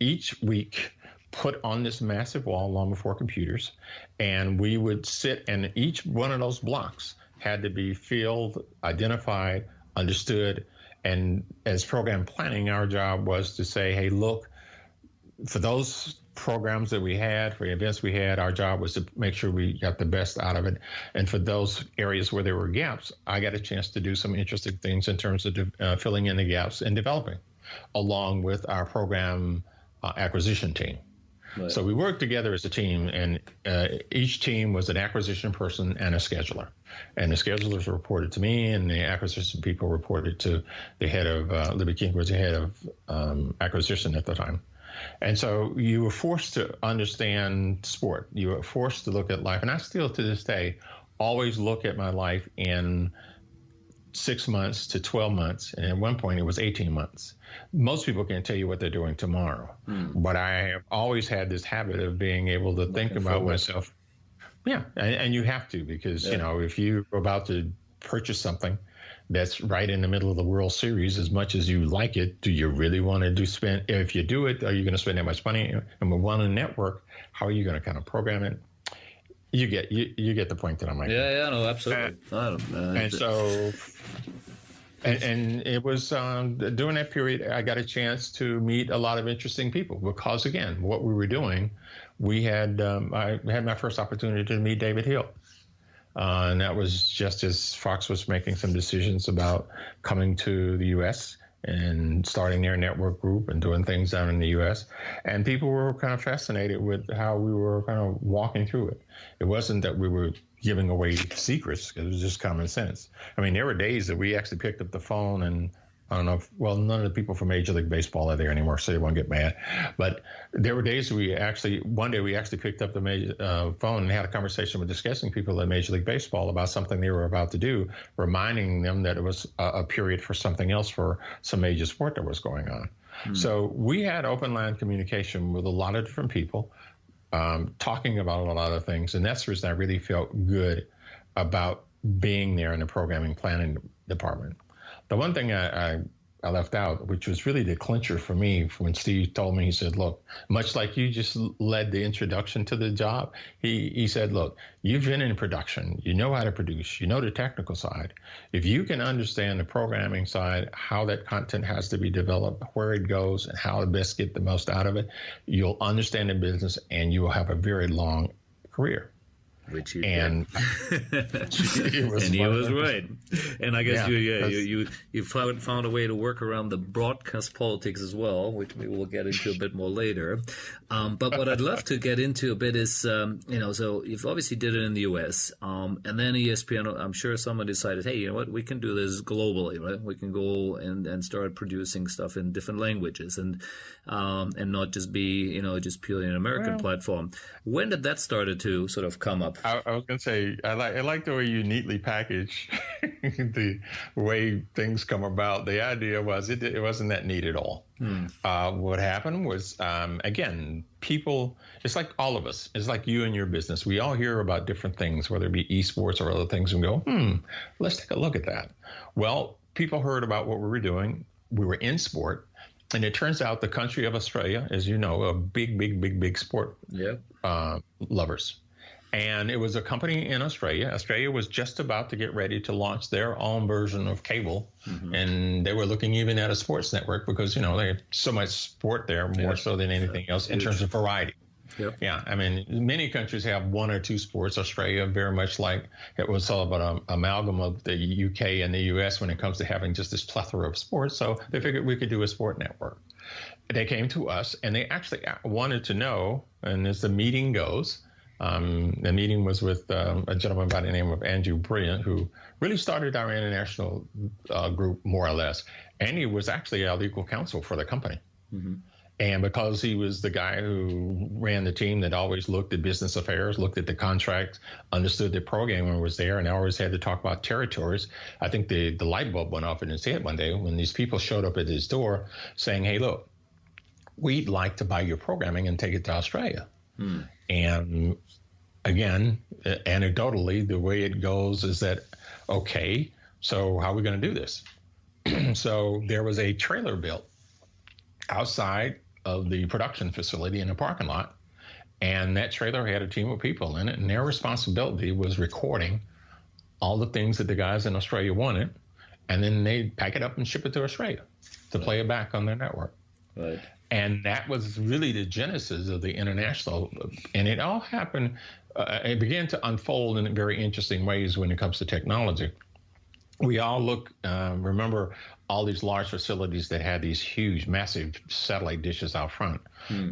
each week put on this massive wall long before computers. And we would sit, and each one of those blocks had to be filled, identified, understood. And as program planning, our job was to say, hey, look, for those programs that we had, for events we had, our job was to make sure we got the best out of it. And for those areas where there were gaps, I got a chance to do some interesting things in terms of filling in the gaps and developing, along with our program acquisition team. Right. So we worked together as a team, and each team was an acquisition person and a scheduler. And the schedulers reported to me, and the acquisition people reported to the head of, Libby King was the head of acquisition at the time. And so you were forced to understand sport. You were forced to look at life. And I still, to this day, always look at my life in 6 months to 12 months. And at one point, it was 18 months. Most people can't tell you what they're doing tomorrow. But I have always had this habit of being able to think about myself. Yeah, and you have to, because, if you're about to purchase something that's right in the middle of the World Series, as much as you like it, do you really want to spend, if you do it, are you going to spend that much money? And we want a network, how are you going to kind of program it? You get the point that I'm making. Yeah, no, absolutely. And it was during that period, I got a chance to meet a lot of interesting people, because again, what we were doing, I had my first opportunity to meet David Hill. And that was just as Fox was making some decisions about coming to the U.S. and starting their network group and doing things down in the U.S. And people were kind of fascinated with how we were kind of walking through it. It wasn't that we were giving away secrets. It was just common sense. I mean, there were days that we actually picked up the phone, and I don't know none of the people from Major League Baseball are there anymore, so they won't get mad. But there were days one day we actually picked up the phone and had a conversation with discussing people at Major League Baseball about something they were about to do, reminding them that it was a period for something else, for some major sport that was going on. So we had open line communication with a lot of different people, talking about a lot of things. And that's the reason I really felt good about being there in the programming planning department. The one thing I left out, which was really the clincher for me, when Steve told me, he said, look, much like you just led the introduction to the job, he said, look, you've been in production, you know how to produce, you know the technical side. If you can understand the programming side, how that content has to be developed, where it goes, and how to best get the most out of it, you'll understand the business, and you will have a very long career. Which you and he was right. And I guess you found a way to work around the broadcast politics as well, which maybe we'll get into a bit more later. But what I'd love to get into a bit is, so you've obviously did it in the U.S. And then ESPN, I'm sure someone decided, hey, you know what, we can do this globally, right? We can go and start producing stuff in different languages and not just be, just purely an American platform. When did that start to sort of come up? I was going to say, I like the way you neatly package the way things come about. The idea was it wasn't that neat at all. What happened was, again, people, it's like all of us. It's like you and your business. We all hear about different things, whether it be esports or other things, and go, let's take a look at that. Well, people heard about what we were doing. We were in sport. And it turns out the country of Australia, as you know, a big sport lovers. And it was a company in Australia. Australia was just about to get ready to launch their own version of cable. And they were looking even at a sports network because, they had so much sport there, more so than anything else in terms of variety. Yep. Yeah, I mean, many countries have one or two sports. Australia, very much like it was all about an amalgam of the UK and the US when it comes to having just this plethora of sports. So they figured we could do a sport network. They came to us and they actually wanted to know, and as the meeting goes, the meeting was with a gentleman by the name of Andrew Brilliant, who really started our international group, more or less. And he was actually our legal counsel for the company. And because he was the guy who ran the team that always looked at business affairs, looked at the contracts, understood the programming was there, and always had to talk about territories, I think the light bulb went off in his head one day when these people showed up at his door saying, hey, look, we'd like to buy your programming and take it to Australia. And again, anecdotally, the way it goes is that, okay, so how are we going to do this? So there was a trailer built outside of the production facility in the parking lot. And that trailer had a team of people in it. And their responsibility was recording all the things that the guys in Australia wanted. And then they'd pack it up and ship it to Australia to play it back on their network. Right. And that was really the genesis of the international. And it all happened, it began to unfold in very interesting ways when it comes to technology. We all remember all these large facilities that had these huge, massive satellite dishes out front.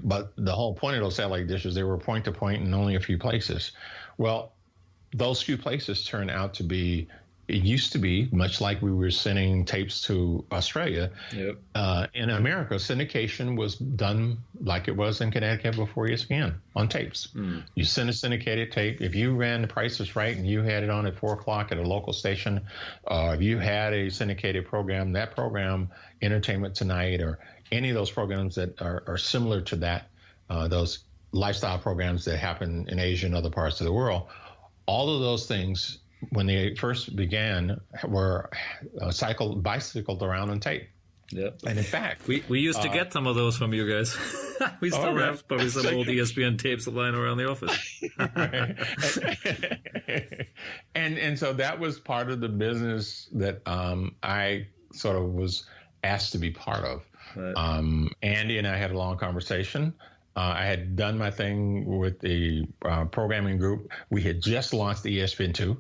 But the whole point of those satellite dishes, they were point to point in only a few places. Well, those few places turned out to be, it used to be, much like we were sending tapes to Australia. Yep. In America, syndication was done like it was in Connecticut before ESPN, on tapes. You send a syndicated tape. If you ran The Price is Right and you had it on at 4 o'clock at a local station, if you had a syndicated program, that program, Entertainment Tonight, or any of those programs that are similar to that, those lifestyle programs that happen in Asia and other parts of the world, all of those things, when they first began, were bicycled around on tape. Yep. And in fact, we used to get some of those from you guys. We still have probably some old ESPN tapes lying around the office. and so that was part of the business that I sort of was asked to be part of. Right. Andy and I had a long conversation. I had done my thing with the programming group. We had just launched ESPN2.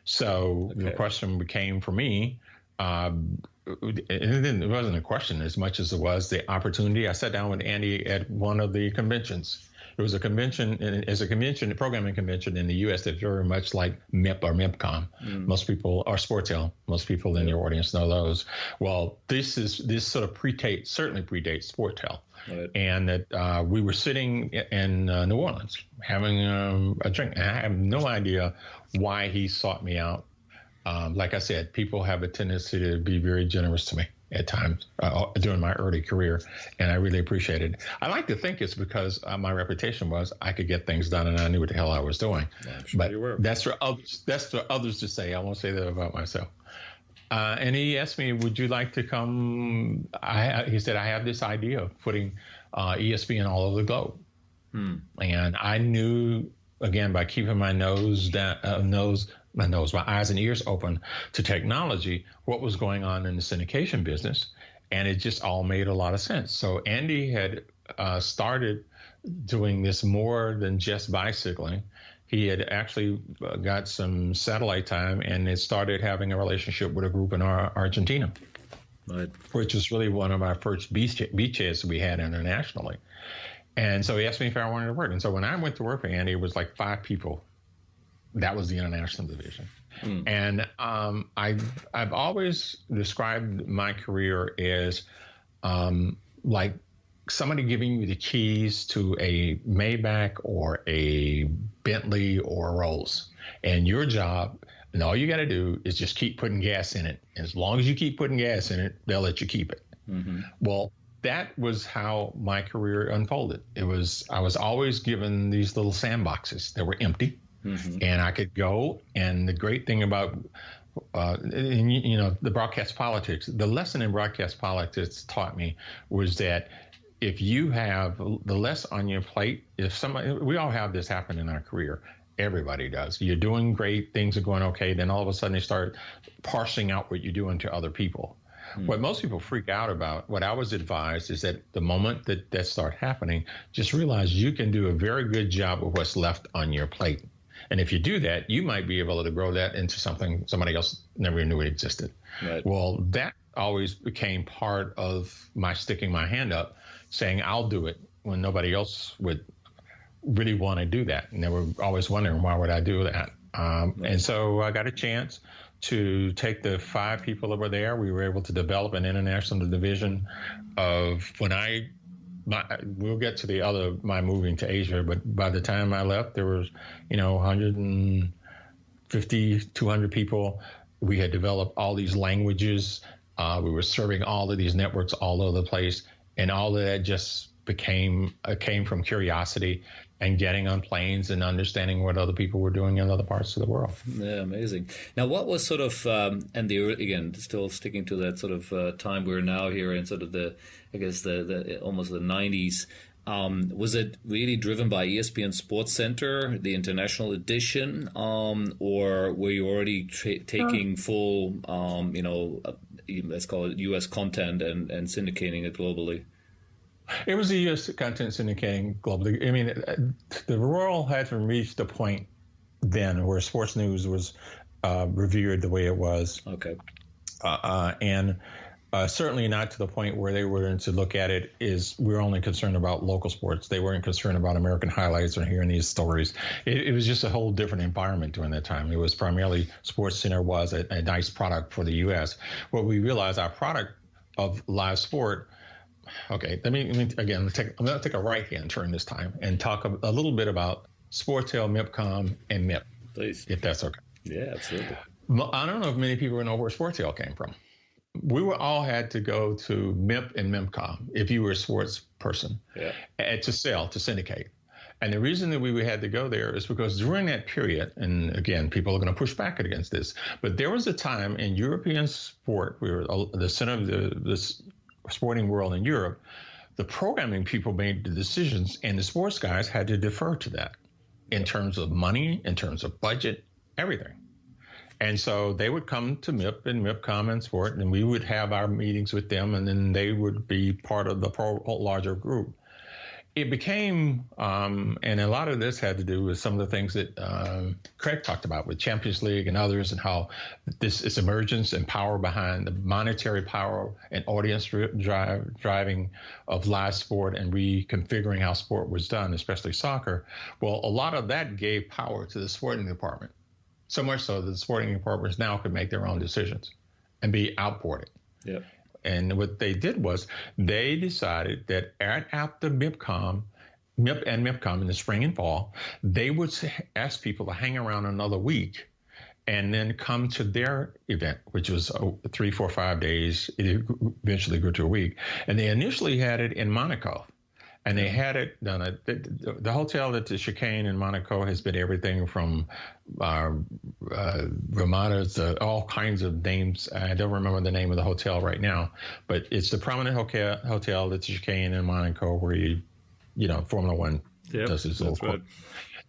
So the question became for me, it wasn't a question as much as it was the opportunity. I sat down with Andy at one of the conventions. It was a programming convention in the U.S. that's very much like MIP or MIPCOM. Most people, or Sportel, most people in your audience know those. Well, this sort of certainly predates Sportel. Right. And that we were sitting in New Orleans having a drink. And I have no idea why he sought me out. Like I said, people have a tendency to be very generous to me at times during my early career, and I really appreciate it. I like to think it's because my reputation was I could get things done and I knew what the hell I was doing. Yeah, sure, but you were. That's for others to say. I won't say that about myself. And he asked me, would you like to come? He said, I have this idea of putting ESPN all over the globe. And I knew, again, by keeping my my eyes and ears open to technology, what was going on in the syndication business. And it just all made a lot of sense. So Andy had started doing this more than just bicycling. He had actually got some satellite time and it started having a relationship with a group in Argentina, right, which was really one of our first beachheads we had internationally. And so he asked me if I wanted to work. And so when I went to work for Andy, it was like 5 people. That was the international division. And I've always described my career as like somebody giving you the keys to a Maybach or a Bentley or a Rolls. And your job, and all you got to do is just keep putting gas in it. As long as you keep putting gas in it, they'll let you keep it. Well, that was how my career unfolded. I was always given these little sandboxes that were empty. And I could go, and the great thing about, the broadcast politics, the lesson in broadcast politics taught me was that if you have the less on your plate, we all have this happen in our career. Everybody does. You're doing great. Things are going okay. Then all of a sudden they start parsing out what you're doing to other people. What most people freak out about, what I was advised, is that the moment that starts happening, just realize you can do a very good job with what's left on your plate. And if you do that, you might be able to grow that into something somebody else never knew it existed. Right. Well, that always became part of my sticking my hand up, saying I'll do it when nobody else would really want to do that. And they were always wondering, why would I do that? And so I got a chance to take the 5 people that were there. We were able to develop an international division of we'll get to my moving to Asia, but by the time I left, there was, 150, 200 people. We had developed all these languages. We were serving all of these networks all over the place. And all of that just came from curiosity and getting on planes and understanding what other people were doing in other parts of the world. Yeah, amazing. Now, what was sort of, again, still sticking to that sort of time we're now here in sort of the almost the 90s, was it really driven by ESPN SportsCenter, the international edition, or were you already taking full, let's call it U.S. content and syndicating it globally? It was the U.S. content syndicating globally. I mean, the world hadn't reached the point then where sports news was revered the way it was. Okay. And certainly not to the point where they were to look at it is we're only concerned about local sports. They weren't concerned about American highlights or hearing these stories. It was just a whole different environment during that time. It was primarily SportsCenter was a nice product for the U.S. What we realized, our product of live sport. Okay, let me again. I'm going to take a right-hand turn this time and talk a little bit about Sportel, MIPCOM, and MIP. Please, if that's okay. Yeah, absolutely. I don't know if many people know where Sportel came from. We all had to go to MIP and MIPCOM if you were a sports person to sell, to syndicate. And the reason that we had to go there is because during that period, and again, people are going to push back against this, but there was a time in European sport, we were the center of this sporting world in Europe, the programming people made the decisions and the sports guys had to defer to that in terms of money, in terms of budget, everything. And so they would come to MIP and MIPCOM and sport, and we would have our meetings with them, and then they would be part of the larger group. It became, and a lot of this had to do with some of the things that Craig talked about with Champions League and others, and how this emergence and power behind the monetary power and audience driving of live sport and reconfiguring how sport was done, especially soccer. Well, a lot of that gave power to the sporting department, so much so that the sporting departments now could make their own decisions and be outboarded. Yeah. And what they did was they decided that after MIP and MIPCOM in the spring and fall, they would ask people to hang around another week and then come to their event, which was 3, 4, 5 days. It eventually grew to a week. And they initially had it in Monaco. And they had it done. The hotel at the Chicane in Monaco has been everything from Ramadas to all kinds of names. I don't remember the name of the hotel right now, but it's the prominent hotel at the Chicane in Monaco where Formula One does its little. Right.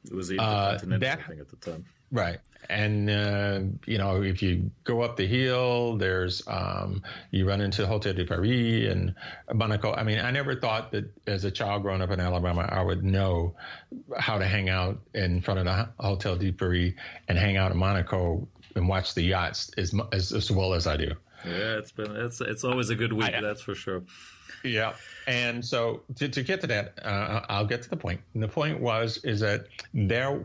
It was the Intercontinental, I think, at the time. Right. And, if you go up the hill, there's you run into Hotel de Paris and Monaco. I mean, I never thought that as a child growing up in Alabama, I would know how to hang out in front of the Hotel de Paris and hang out in Monaco and watch the yachts as well as I do. Yeah, it's always a good week, that's for sure. Yeah. And so to get to that, I'll get to the point. And the point is that there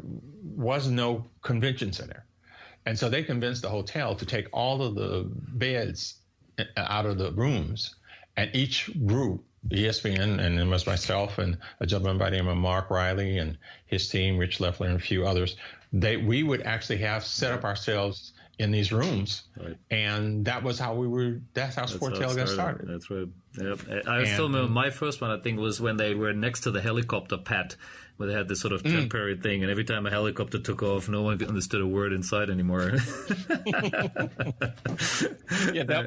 was no convention center. And so they convinced the hotel to take all of the beds out of the rooms, and each group, ESPN, and it was myself and a gentleman by the name of Mark Riley and his team, Rich Leffler and a few others, we would actually have set up ourselves in these rooms, right. And that's how Sportel got started. That's right. Yep. I still remember my first one, I think, was when they were next to the helicopter pad, where they had this sort of temporary thing, and every time a helicopter took off, no one understood a word inside anymore. Yeah,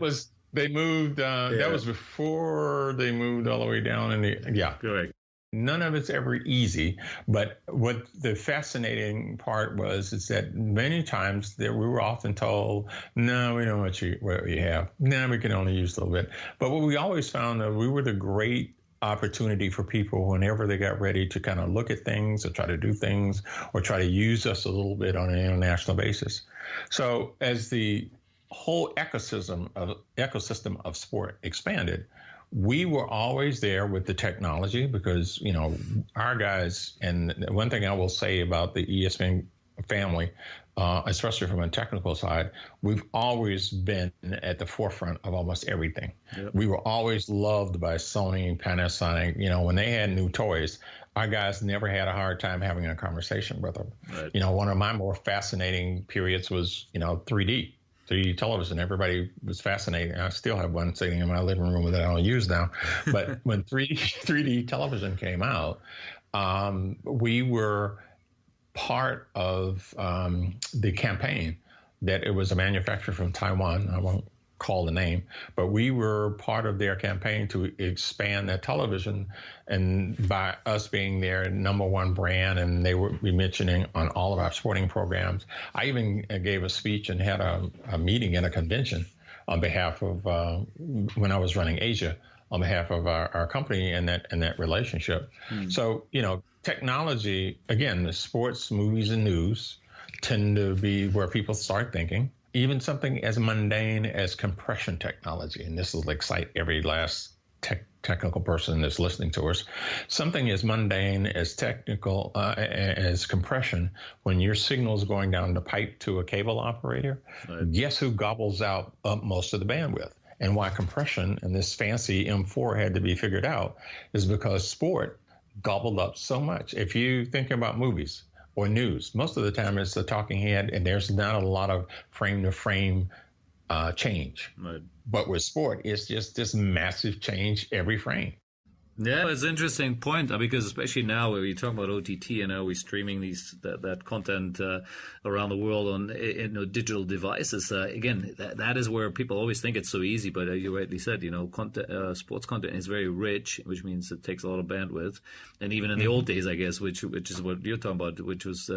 they moved. That was before they moved all the way down in the. Yeah, correct. none of it's ever easy. But what the fascinating part is that many times that we were often told, no, we don't want what you have. No, we can only use a little bit. But what we always found that we were the great opportunity for people whenever they got ready to kind of look at things or try to do things or try to use us a little bit on an international basis. So as the whole ecosystem of sport expanded, we were always there with the technology because, our guys, and one thing I will say about the ESPN family, especially from a technical side, we've always been at the forefront of almost everything. Yep. We were always loved by Sony, Panasonic. When they had new toys, our guys never had a hard time having a conversation with them. Right. One of my more fascinating periods was, 3D television. Everybody was fascinated. I still have one sitting in my living room that I don't use now. But when 3D television came out, we were part of the campaign. That it was a manufacturer from Taiwan. I won't call the name, but we were part of their campaign to expand their television, and by us being their number one brand, and they would be mentioning on all of our sporting programs. I even gave a speech and had a meeting at a convention on behalf of when I was running Asia on behalf of our company and that relationship. So technology, again, the sports, movies, and news tend to be where people start thinking. Even something as mundane as compression technology, and this will excite every last technical person that's listening to us. Something as mundane as technical as compression, when your signal is going down the pipe to a cable operator, right. Guess who gobbles out most of the bandwidth? And why compression and this fancy M4 had to be figured out is because sport gobbled up so much. If you think about movies or news, most of the time it's the talking head, and there's not a lot of frame-to-frame change. Right. But with sport, it's just this massive change every frame. Yeah, it's an interesting point because especially now where you talk about OTT and now we're streaming that content around the world on digital devices. Again, that is where people always think it's so easy, but as you rightly said, sports content is very rich, which means it takes a lot of bandwidth. And even in the old days, I guess, which is what you're talking about, which was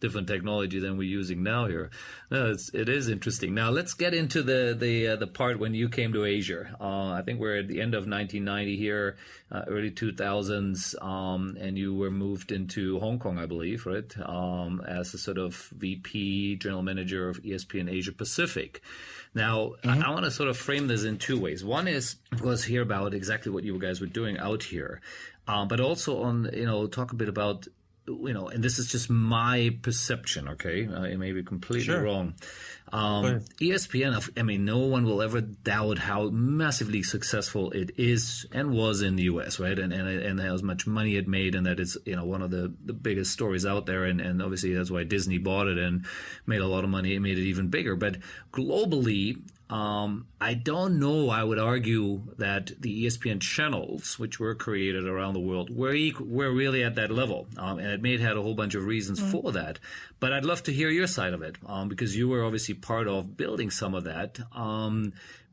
different technology than we're using now here. It is interesting. Now let's get into the part when you came to Asia. I think we're at the end of 1990 here. Early 2000s, and you were moved into Hong Kong, I believe, right, as a sort of VP, general manager of ESPN Asia Pacific. Now, I want to sort of frame this in two ways. One is, of course, hear about exactly what you guys were doing out here, but also on, talk a bit about, and this is just my perception, okay? It may be completely wrong. ESPN, no one will ever doubt how massively successful it is and was in the U.S., right? And how much money it made, and that it's, one of the biggest stories out there. And obviously that's why Disney bought it and made a lot of money. It made it even bigger. But globally, I don't know. I would argue that the ESPN channels, which were created around the world, were really at that level. And it may have had a whole bunch of reasons for that. But I'd love to hear your side of it, because you were obviously part of building some of that.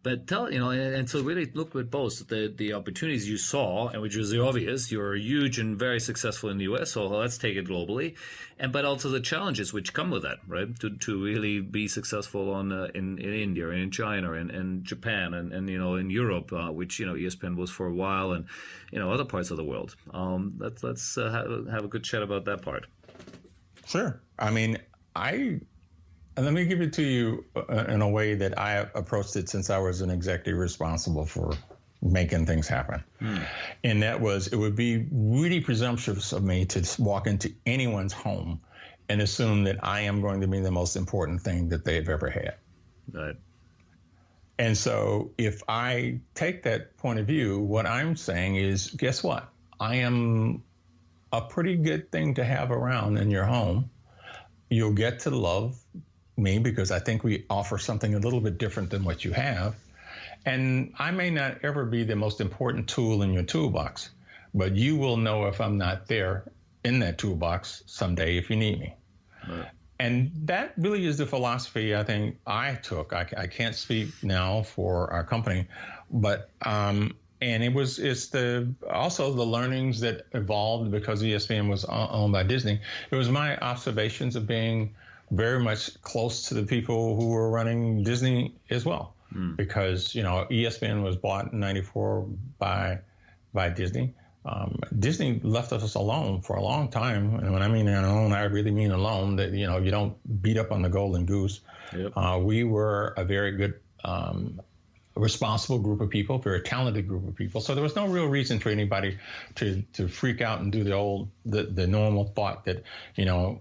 But tell, and so really look at both the opportunities you saw, and which was the obvious. You're huge and very successful in the U.S., so let's take it globally, but also the challenges which come with that, right? To really be successful in India and in China and Japan and in Europe, which ESPN was for a while, and other parts of the world. Let's have a good chat about that part. Sure. Let me give it to you in a way that I approached it since I was an executive responsible for making things happen. And that was, it would be really presumptuous of me to walk into anyone's home and assume that I am going to be the most important thing that they've ever had. Right. And so if I take that point of view, what I'm saying is, guess what? I am a pretty good thing to have around in your home. You'll get to love me because I think we offer something a little bit different than what you have. And I may not ever be the most important tool in your toolbox, but you will know if I'm not there in that toolbox someday if you need me. Right. And that really is the philosophy I think I took. I can't speak now for our company, but And it's also the learnings that evolved because ESPN was owned by Disney. It was my observations of being very much close to the people who were running Disney as well, because ESPN was bought in '94 by Disney. Disney left us alone for a long time, and when I mean alone, I really mean alone. That you don't beat up on the golden goose. Yep. We were a very good, responsible group of people, very talented group of people. So there was no real reason for anybody to freak out and do the normal thought that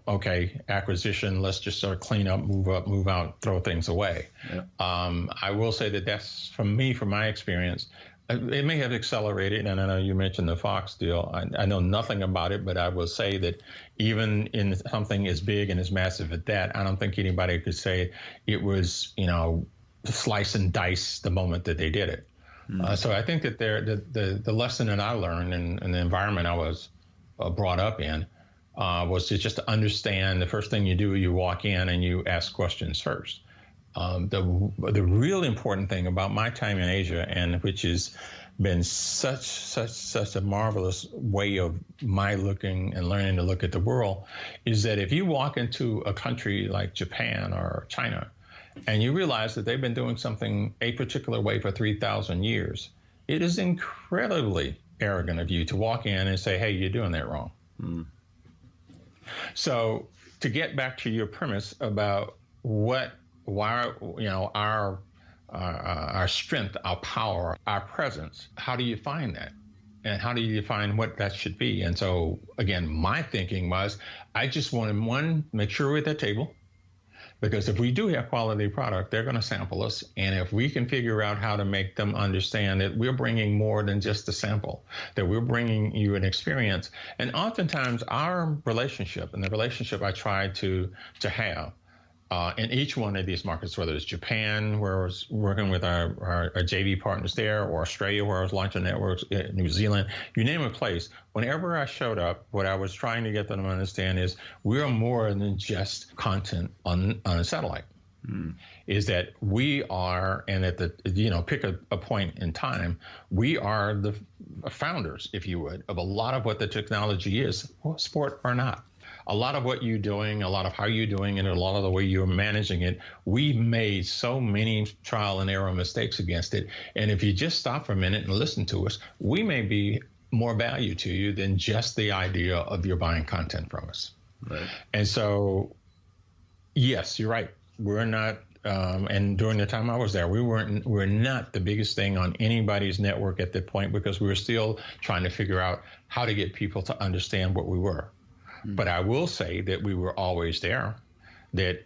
okay, acquisition, let's just sort of clean up, move out, throw things away. Yep. I will say that's from my experience. It may have accelerated, and I know you mentioned the Fox deal. I know nothing about it, but I will say that even in something as big and as massive as that, I don't think anybody could say it was, slice and dice the moment that they did it. So I think that the lesson that I learned in the environment I was brought up in was to just understand the first thing you do, you walk in and you ask questions first. The real important thing about my time in Asia, and which has been such a marvelous way of my looking and learning to look at the world, is that if you walk into a country like Japan or China, and you realize that they've been doing something a particular way for 3,000 years, it is incredibly arrogant of you to walk in and say, hey, you're doing that wrong. So to get back to your premise about why our strength, our power, our presence, how do you find that? And how do you define what that should be? And so, again, my thinking was I just wanted, make sure we're at that table. Because if we do have quality product, they're going to sample us. And if we can figure out how to make them understand that we're bringing more than just a sample, that we're bringing you an experience. And oftentimes our relationship, and the relationship I try to have, in each one of these markets, whether it's Japan, where I was working with our JV partners there, or Australia, where I was launching networks, New Zealand, you name a place, whenever I showed up, what I was trying to get them to understand is we're more than just content on a satellite. Is that we are, and at pick a point in time, we are the founders, if you would, of a lot of what the technology is, sport or not. A lot of what you're doing, a lot of how you're doing it, and a lot of the way you're managing it, we've made so many trial and error mistakes against it. And if you just stop for a minute and listen to us, we may be more value to you than just the idea of your buying content from us. Right. And so, yes, you're right. We're not, and during the time I was there, we're not the biggest thing on anybody's network at that point, because we were still trying to figure out how to get people to understand what we were. But I will say that we were always there, that,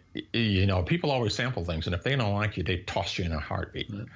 people always sample things. And if they don't like you, they toss you in a heartbeat. Right.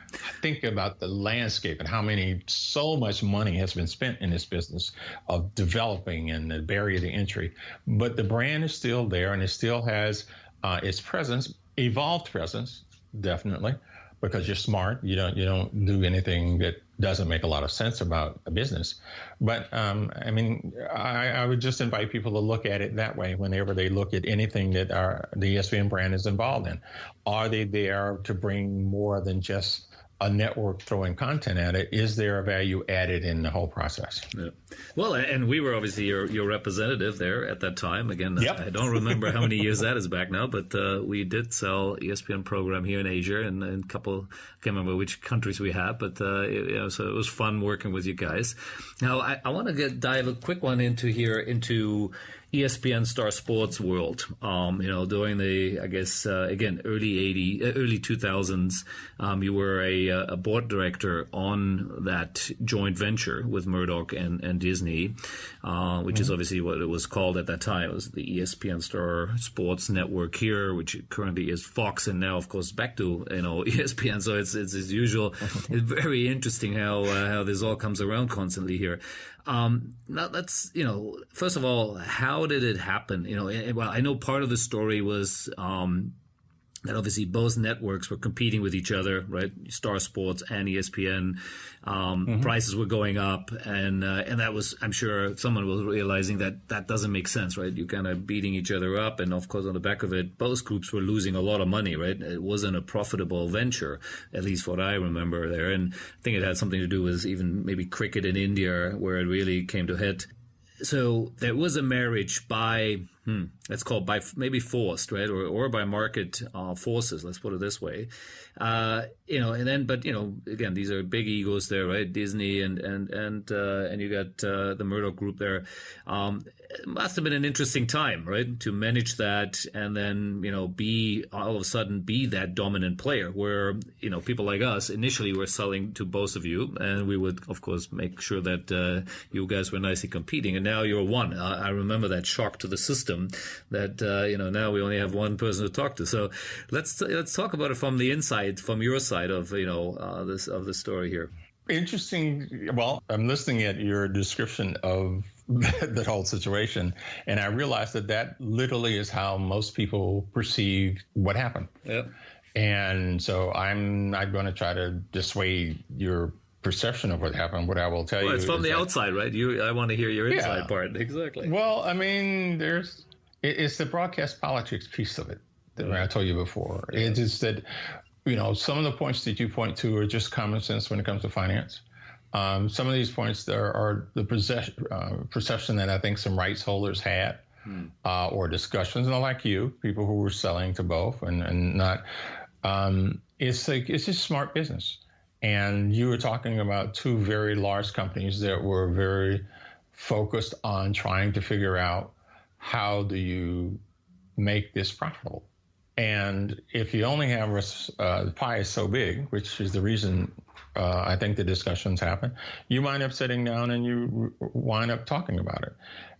Think about the landscape and how so much money has been spent in this business of developing and the barrier to entry. But the brand is still there, and it still has its presence, evolved presence, definitely, because you're smart. You don't do anything that doesn't make a lot of sense about a business. But I would just invite people to look at it that way whenever they look at anything that the ESPN brand is involved in. Are they there to bring more than just a network throwing content at it? Is there a value added in the whole process? Yeah. Well, and we were obviously your representative there at that time. Again, yep. I don't remember how many years that is back now, but we did sell ESPN program here in Asia, and a couple, I can't remember which countries we had, but so it was fun working with you guys. Now, I want to dive a quick one into ESPN Star Sports world. During the, I guess, again, early 2000s, you were a board director on that joint venture with Murdoch and Disney, which is obviously what it was called at that time. It was the ESPN Star Sports Network here, which currently is Fox, and now, of course, back to ESPN. So it's as usual. It's very interesting how this all comes around constantly here. Now let's, first of all, how did it happen? Well, I know part of the story was that obviously both networks were competing with each other, right? Star Sports and ESPN. Prices were going up, and that was, I'm sure someone was realizing that doesn't make sense, right? You're kind of beating each other up, and of course on the back of it, both groups were losing a lot of money, right? It wasn't a profitable venture, at least what I remember there. And I think it had something to do with even maybe cricket in India, where it really came to head. So there was a marriage by, let's call it by maybe forced, right, or by market forces. Let's put it this way, and then, but again, these are big egos there, right? Disney and you got the Murdoch Group there. It must have been an interesting time, right, to manage that, and then be all of a sudden be that dominant player, where people like us initially were selling to both of you, and we would of course make sure that you guys were nicely competing, and now you're one. I remember that shock to the system that now we only have one person to talk to. So let's talk about it from the inside, from your side of the story here. Interesting. Well, I'm listening at your description of that whole situation, and I realized that literally is how most people perceive what happened. Yep. And so I'm not going to try to dissuade your perception of what happened. What I will tell you, it's from the outside, right? I want to hear your inside part. Exactly. Well, I mean, it's the broadcast politics piece of it that I told you before. Yeah. It's just that, some of the points that you point to are just common sense when it comes to finance. Some of these points there are the perception that I think some rights holders had, or discussions, and like you, people who were selling to both and not. It's just smart business. And you were talking about two very large companies that were very focused on trying to figure out how do you make this profitable. And if you only have the pie is so big, which is the reason I think the discussions happen, you wind up sitting down and you wind up talking about it.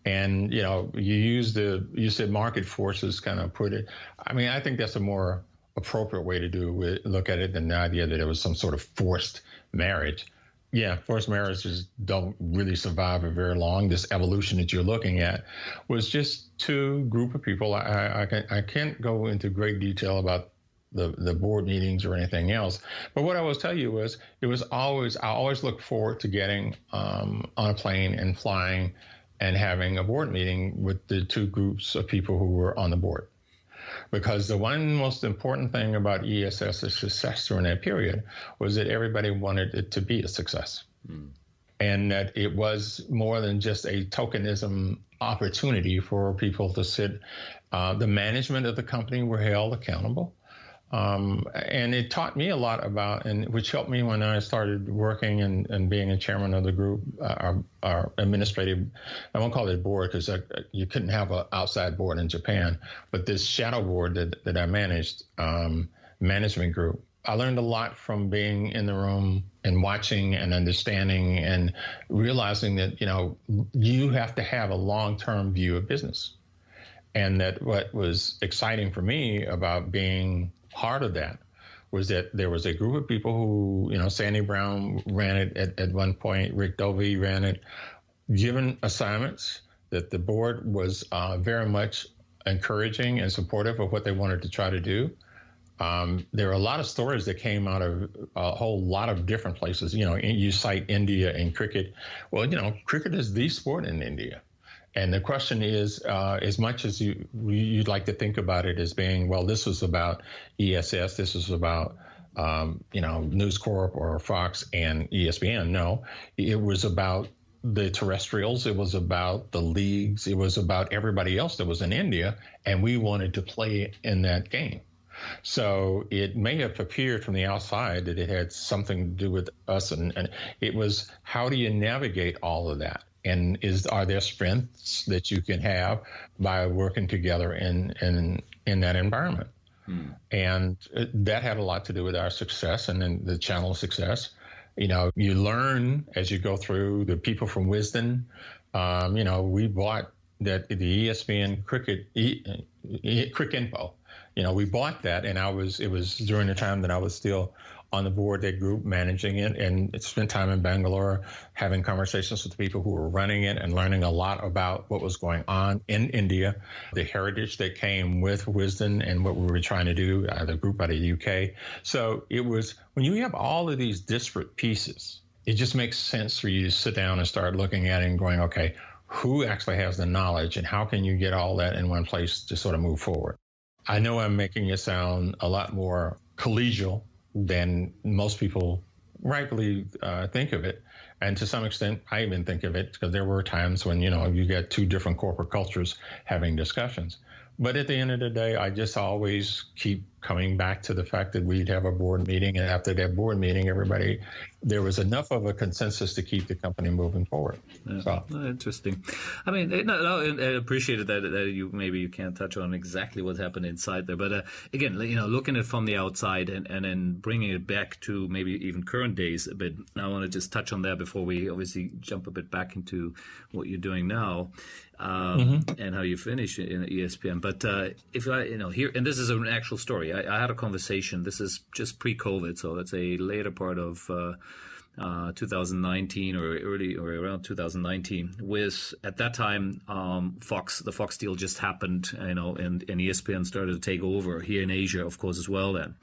And, you said market forces kind of put it. I mean, I think that's a more appropriate way to look at it than the idea that it was some sort of forced marriage. Yeah, forced marriages don't really survive for very long. This evolution that you're looking at was just two group of people. I can't go into great detail about the board meetings or anything else. But what I will tell you was I always look forward to getting on a plane and flying and having a board meeting with the two groups of people who were on the board. Because the one most important thing about ESS's success during that period was that everybody wanted it to be a success. And that it was more than just a tokenism opportunity for people to sit. The management of the company were held accountable. And it taught me a lot about, and which helped me when I started working and being a chairman of the group, our administrative, I won't call it a board because you couldn't have an outside board in Japan, but this shadow board that I managed, management group, I learned a lot from being in the room and watching and understanding and realizing that, you have to have a long-term view of business. And that what was exciting for me about being part of that was that there was a group of people who, Sandy Brown ran it at one point, Rick Dovey ran it, given assignments that the board was very much encouraging and supportive of what they wanted to try to do. There are a lot of stories that came out of a whole lot of different places. You cite India and cricket. Well, cricket is the sport in India. And the question is, as much as you'd like to think about it as being, well, this was about ESS, this was about, News Corp or Fox and ESPN. No, it was about the terrestrials. It was about the leagues. It was about everybody else that was in India. And we wanted to play in that game. So it may have appeared from the outside that it had something to do with us. And it was, how do you navigate all of that? And are there strengths that you can have by working together in that environment? And that had a lot to do with our success and then the channel success. You learn as you go through. The people from Wisden, we bought that the ESPN Cricket Info. We bought that, and it was during the time that I was still on the board, that group managing it, and spent time in Bangalore having conversations with the people who were running it and learning a lot about what was going on in India, the heritage that came with Wisdom and what we were trying to do, the group out of the UK. So it was, when you have all of these disparate pieces, it just makes sense for you to sit down and start looking at it and going, okay, who actually has the knowledge and how can you get all that in one place to sort of move forward? I know I'm making it sound a lot more collegial than most people rightly think of it. And to some extent, I even think of it because there were times when, you get two different corporate cultures having discussions. But at the end of the day, I just always keep coming back to the fact that we'd have a board meeting. And after that board meeting, there was enough of a consensus to keep the company moving forward. Yeah. So. Interesting. I mean, I appreciated that you can't touch on exactly what happened inside there. But again, looking at it from the outside and then bringing it back to maybe even current days a bit. I want to just touch on that before we obviously jump a bit back into what you're doing now. And how you finish in ESPN. But if I, here, and this is an actual story. I had a conversation. This is just pre-COVID, so that's a later part of 2019 or around 2019. With at that time, the Fox deal just happened, and ESPN started to take over here in Asia, of course, as well. Then.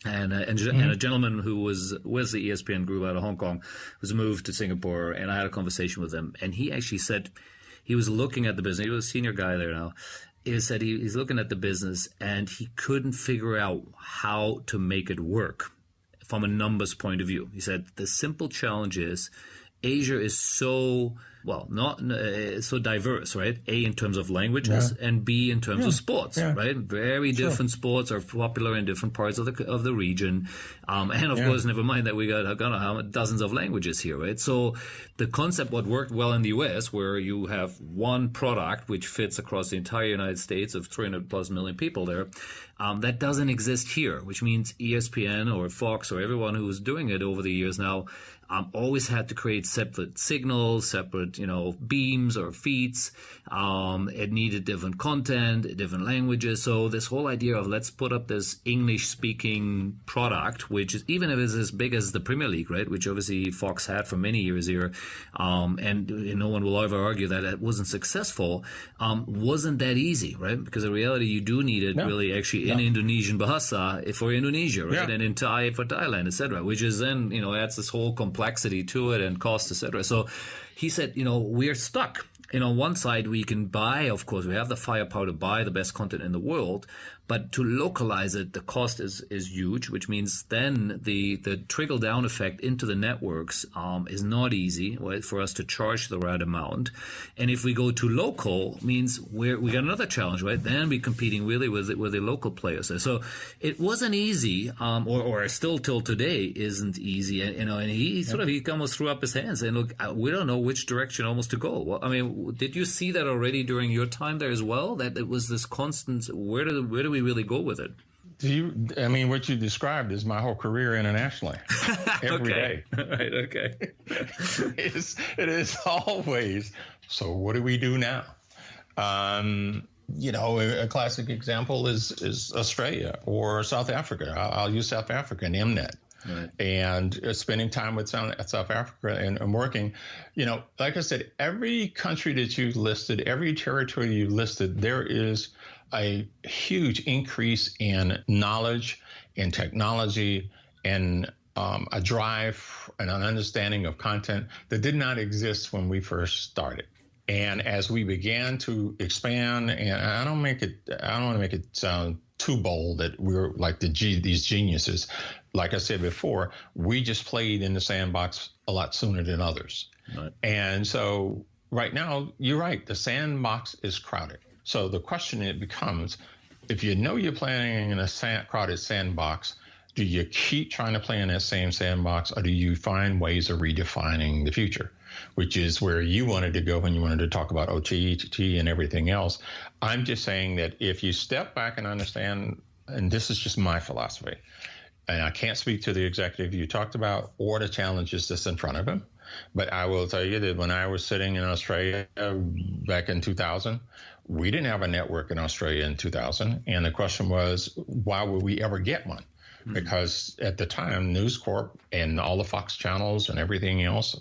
And a gentleman who was with the ESPN group out of Hong Kong was moved to Singapore, and I had a conversation with him, and he actually said. He was looking at the business. He was a senior guy there now. He said he's looking at the business and he couldn't figure out how to make it work from a numbers point of view. He said the simple challenge is Asia is so so diverse, right? A, in terms of languages, and B, in terms of sports, right? Very different sports are popular in different parts of the region. And of course, never mind that we got dozens of languages here, right? So the concept, what worked well in the US, where you have one product which fits across the entire United States of 300 plus million people there, that doesn't exist here, which means ESPN or Fox or everyone who was doing it over the years now always had to create separate signals, separate, beams or feeds. It needed different content, different languages. So this whole idea of let's put up this English-speaking product, which is, even if it's as big as the Premier League, right, which obviously Fox had for many years here, and no one will ever argue that it wasn't successful, wasn't that easy, right? Because in reality, you do need it really actually in Indonesian Bahasa for Indonesia, right, and in Thai for Thailand, etc., which is then, adds this whole complexity to it and cost, etc. So he said, we're stuck. On one side, we can buy, of course, we have the firepower to buy the best content in the world, but to localize it, the cost is huge, which means then the trickle-down effect into the networks is not easy, right, for us to charge the right amount. And if we go to local, means we got another challenge, right? Then we're competing really with the local players there. So it wasn't easy, or still till today isn't easy. And he almost threw up his hands and look, we don't know which direction almost to go. Well, I mean, did you see that already during your time there as well? That it was this constant, where do we really go with it? What you described is my whole career internationally. Every day. Right, okay. It is always, so what do we do now? A classic example is Australia or South Africa. I'll use South Africa and Mnet. Right. And spending time with South Africa and working, like I said, every country that you listed, every territory you listed, there is a huge increase in knowledge, in technology, and a drive and an understanding of content that did not exist when we first started. And as we began to expand, and I don't want to make it sound too bold that we're like these geniuses. Like I said before, we just played in the sandbox a lot sooner than others. Right. And so right now, you're right, the sandbox is crowded. So the question it becomes, if you know you're playing in a crowded sandbox, do you keep trying to play in that same sandbox, or do you find ways of redefining the future, which is where you wanted to go when you wanted to talk about OTT and everything else? I'm just saying that if you step back and understand, and this is just my philosophy, and I can't speak to the executive you talked about or the challenges that's in front of him, but I will tell you that when I was sitting in Australia back in 2000, we didn't have a network in Australia in 2000. And the question was, why would we ever get one? because at the time, News Corp and all the Fox channels and everything else,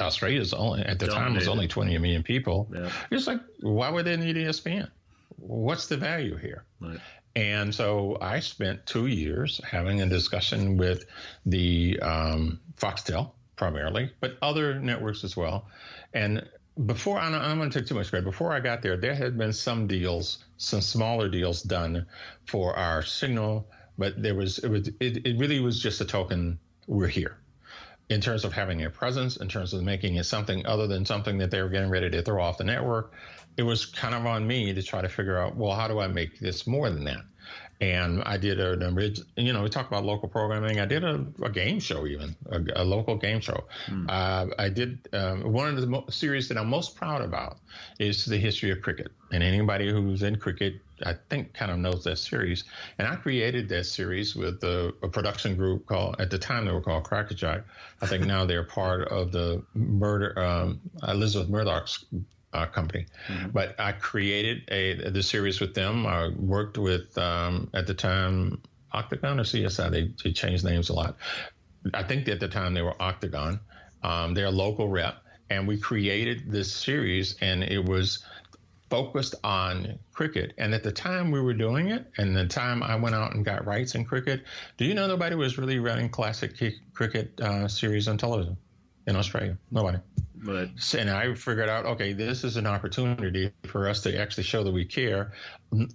Australia's only at the time was only 20 million people. Yeah. It's like, why would they need ESPN? What's the value here? Right. And so I spent 2 years having a discussion with the Foxtel primarily, but other networks as well. And before, I'm going to take too much credit. Before I got there, there had been some deals, some smaller deals done for our signal, but it really was just a token. We're here in terms of having a presence, in terms of making it something other than something that they were getting ready to throw off the network. It was kind of on me to try to figure out, well, how do I make this more than that? And I did we talk about local programming. I did a game show, even a local game show. I did one of the series that I'm most proud about is the history of cricket. And anybody who's in cricket, I think, kind of knows that series. And I created that series with a production group called, at the time they were called Crackerjack. I think now they're part of the Elizabeth Murdoch's company. But I created the series with them. I worked with, at the time, Octagon or CSI. They changed names a lot. I think at the time they were Octagon. They're a local rep. And we created this series, and it was focused on cricket. And at the time we were doing it, and the time I went out and got rights in cricket, do you know nobody was really running classic cricket series on television in Australia? Nobody. Right. And I figured out, okay, this is an opportunity for us to actually show that we care,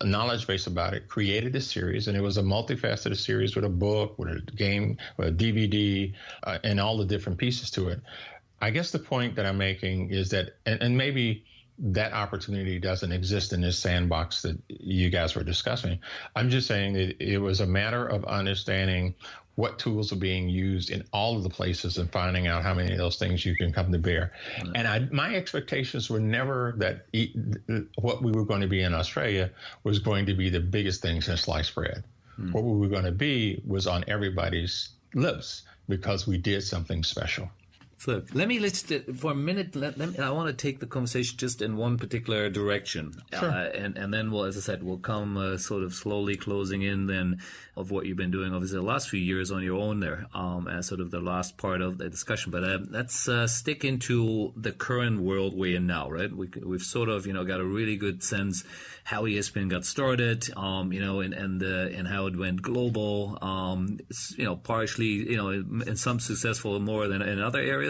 knowledge base about it, created a series, and it was a multifaceted series with a book, with a game, with a DVD, and all the different pieces to it. I guess the point that I'm making is that, and maybe that opportunity doesn't exist in this sandbox that you guys were discussing. I'm just saying that it was a matter of understanding what tools are being used in all of the places and finding out how many of those things you can come to bear. Right. And my expectations were never that what we were going to be in Australia was going to be the biggest thing since sliced bread. What we were going to be was on everybody's lips because we did something special. So let's for a minute. I want to take the conversation just in one particular direction, sure. And then we'll, as I said, we'll come sort of slowly closing in then of what you've been doing, obviously the last few years on your own there, as sort of the last part of the discussion. But let's stick into the current world we're in now, right? We've sort of got a really good sense how ESPN got started, and how it went global, partially, in some successful more than in other areas.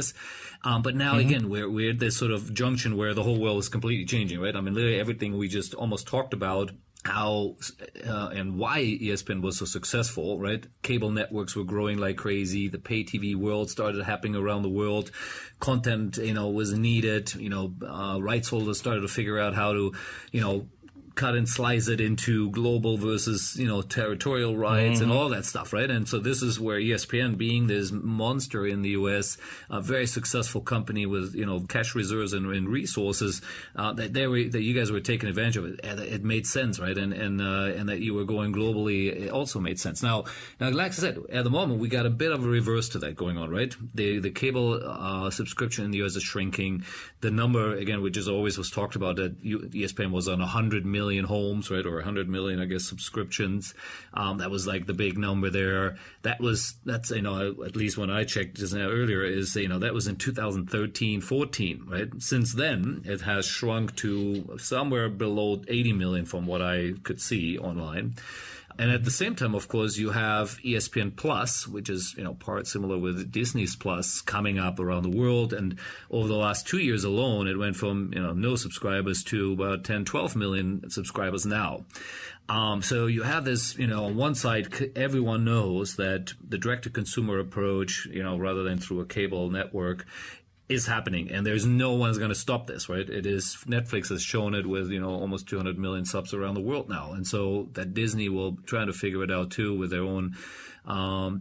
But now, again, we're at this sort of junction where the whole world is completely changing, right? I mean, literally everything we just almost talked about, how and why ESPN was so successful, right? Cable networks were growing like crazy. The pay TV world started happening around the world. Content, was needed. Rights holders started to figure out how to, cut and slice it into global versus, territorial rights and all that stuff, right? And so this is where ESPN, being this monster in the U.S., a very successful company with, cash reserves and resources, that you guys were taking advantage of it. It made sense, right? And that you were going globally, it also made sense. Now, like I said, at the moment, we got a bit of a reverse to that going on, right? The cable subscription in the U.S. is shrinking. The number, again, which is always was talked about, that ESPN was on 100 million homes, right, or 100 million, I guess, subscriptions. That was like the big number there. That's at least when I checked just now earlier, is that was in 2013-14, right? Since then, it has shrunk to somewhere below 80 million from what I could see online. And at the same time, of course, you have ESPN Plus, which is, part similar with Disney's Plus, coming up around the world. And over the last 2 years alone, it went from, no subscribers to about 10, 12 million subscribers now. So you have this, on one side, everyone knows that the direct-to-consumer approach, rather than through a cable network, is happening, and there's no one's going to stop this, right? It is, Netflix has shown it with, almost 200 million subs around the world now. And so that Disney will try to figure it out too with their own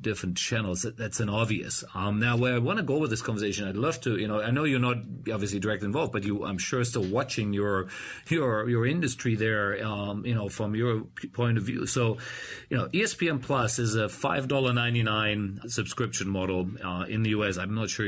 different channels. That's an obvious. Now, where I want to go with this conversation, I'd love to, I know you're not obviously directly involved, but I'm sure still watching your industry there, from your point of view. So, ESPN Plus is a $5.99 subscription model in the U.S. I'm not sure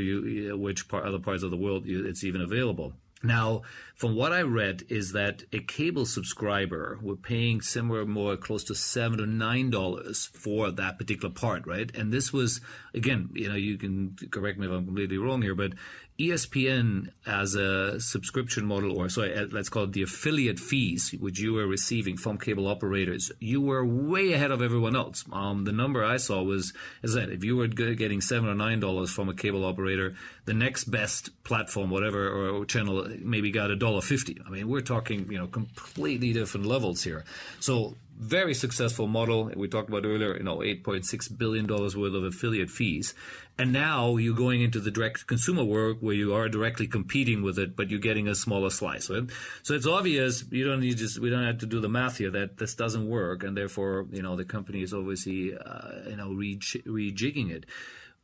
which other parts of the world it's even available. Now, from what I read is that a cable subscriber were paying somewhere more close to $7 to $9 for that particular part, right? And this was, again, you can correct me if I'm completely wrong here, but ESPN as a subscription model, or sorry, let's call it the affiliate fees, which you were receiving from cable operators, you were way ahead of everyone else. The number I saw was, is that if you were getting $7 or $9 from a cable operator, the next best platform, whatever, or channel maybe got $1.50. I mean, we're talking, completely different levels here. So very successful model. We talked about earlier, $8.6 billion worth of affiliate fees. And now you're going into the direct consumer work where you are directly competing with it, but you're getting a smaller slice, right? So it's obvious we don't have to do the math here that this doesn't work. And therefore, the company is obviously, rejigging it.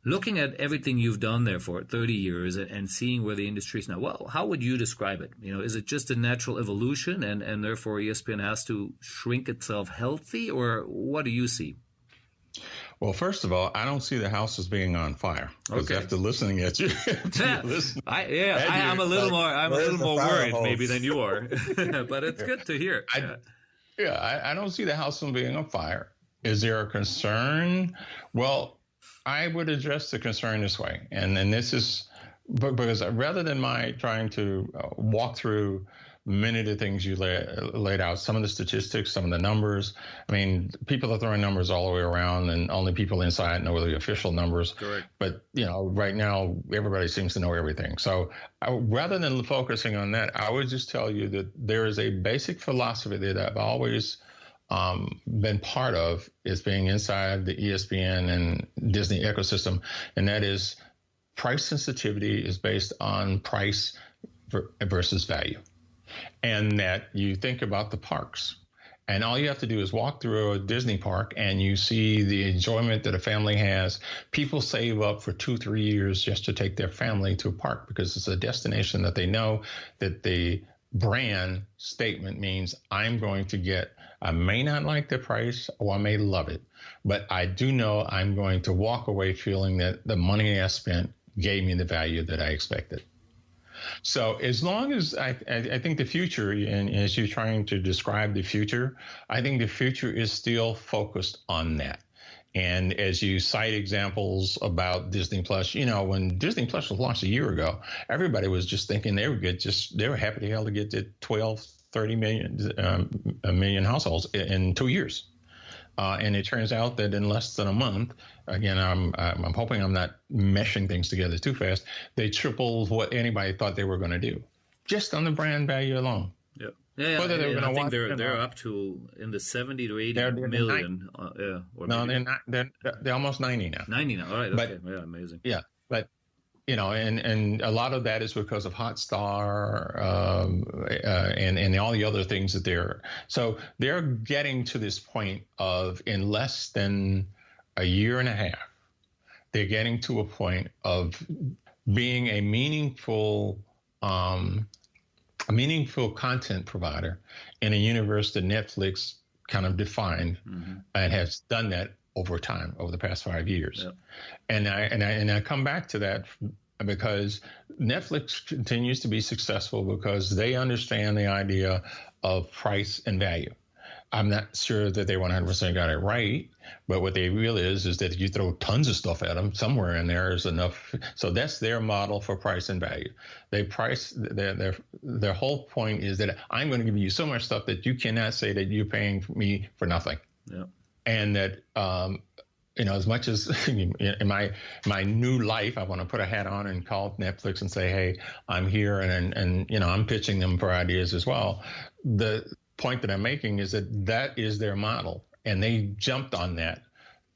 Looking at everything you've done there for 30 years and seeing where the industry is now, well, how would you describe it? Is it just a natural evolution and therefore ESPN has to shrink itself healthy, or what do you see? Well, first of all, I don't see the house as being on fire. Because after listening at you, I'm a little more worried maybe than you are, but it's good to hear. I don't see the house as being on fire. Is there a concern? Well, I would address the concern this way, and this is because rather than my trying to walk through many of the things you laid out, some of the statistics, some of the numbers. I mean, people are throwing numbers all the way around, and only people inside know the official numbers. Correct. But right now, everybody seems to know everything. So rather than focusing on that, I would just tell you that there is a basic philosophy that I've always been part of, is being inside the ESPN and Disney ecosystem, and that is price sensitivity is based on price versus value. And that you think about the parks, and all you have to do is walk through a Disney park and you see the enjoyment that a family has. People save up for 2-3 years just to take their family to a park because it's a destination that they know that the brand statement means I'm going to get. I may not like the price or I may love it, but I do know I'm going to walk away feeling that the money I spent gave me the value that I expected. So as long as I think the future, and as you're trying to describe the future, I think the future is still focused on that. And as you cite examples about Disney Plus, when Disney Plus was launched a year ago, everybody was just thinking they were happy to hell to get to 30 million households in 2 years. And it turns out that in less than a month, again, I'm hoping I'm not meshing things together too fast, they tripled what anybody thought they were going to do, just on the brand value alone. Yeah. Yeah, whether they were I think they're up to in the 70 to 80 million. They're almost 90 now. 90 now. All right. Okay. Yeah, amazing. Yeah, but and a lot of that is because of Hotstar and all the other things that they're getting to this point of, in less than a year and a half, they're getting to a point of being a meaningful content provider in a universe that Netflix kind of defined, and has done that over time, over the past 5 years. Yep. And I come back to that because Netflix continues to be successful because they understand the idea of price and value. I'm not sure that they 100% got it right, but what they realize is that if you throw tons of stuff at them, somewhere in there is enough. So that's their model for price and value. They price their whole point is that I'm going to give you so much stuff that you cannot say that you're paying me for nothing. Yeah. And that as much as in my new life, I want to put a hat on and call Netflix and say, hey, I'm here, and I'm pitching them for ideas as well. The point that I'm making is that is their model, and they jumped on that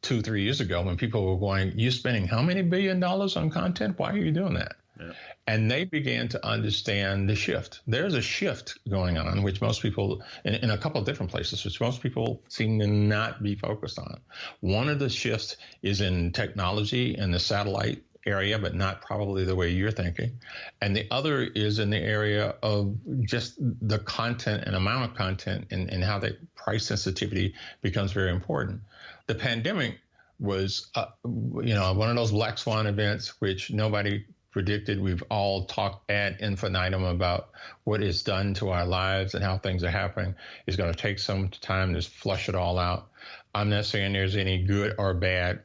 2-3 years ago when people were going, you're spending how many $1 billion on content? Why are you doing that? Yeah. And they began to understand the shift. There's a shift going on, which most people, in a couple of different places, which most people seem to not be focused on. One of the shifts is in technology and the satellite area, but not probably the way you're thinking. And the other is in the area of just the content and amount of content and how that price sensitivity becomes very important. The pandemic was, one of those black swan events which nobody predicted. We've all talked ad infinitum about what is done to our lives and how things are happening. It's going to take some time to flush it all out. I'm not saying there's any good or bad.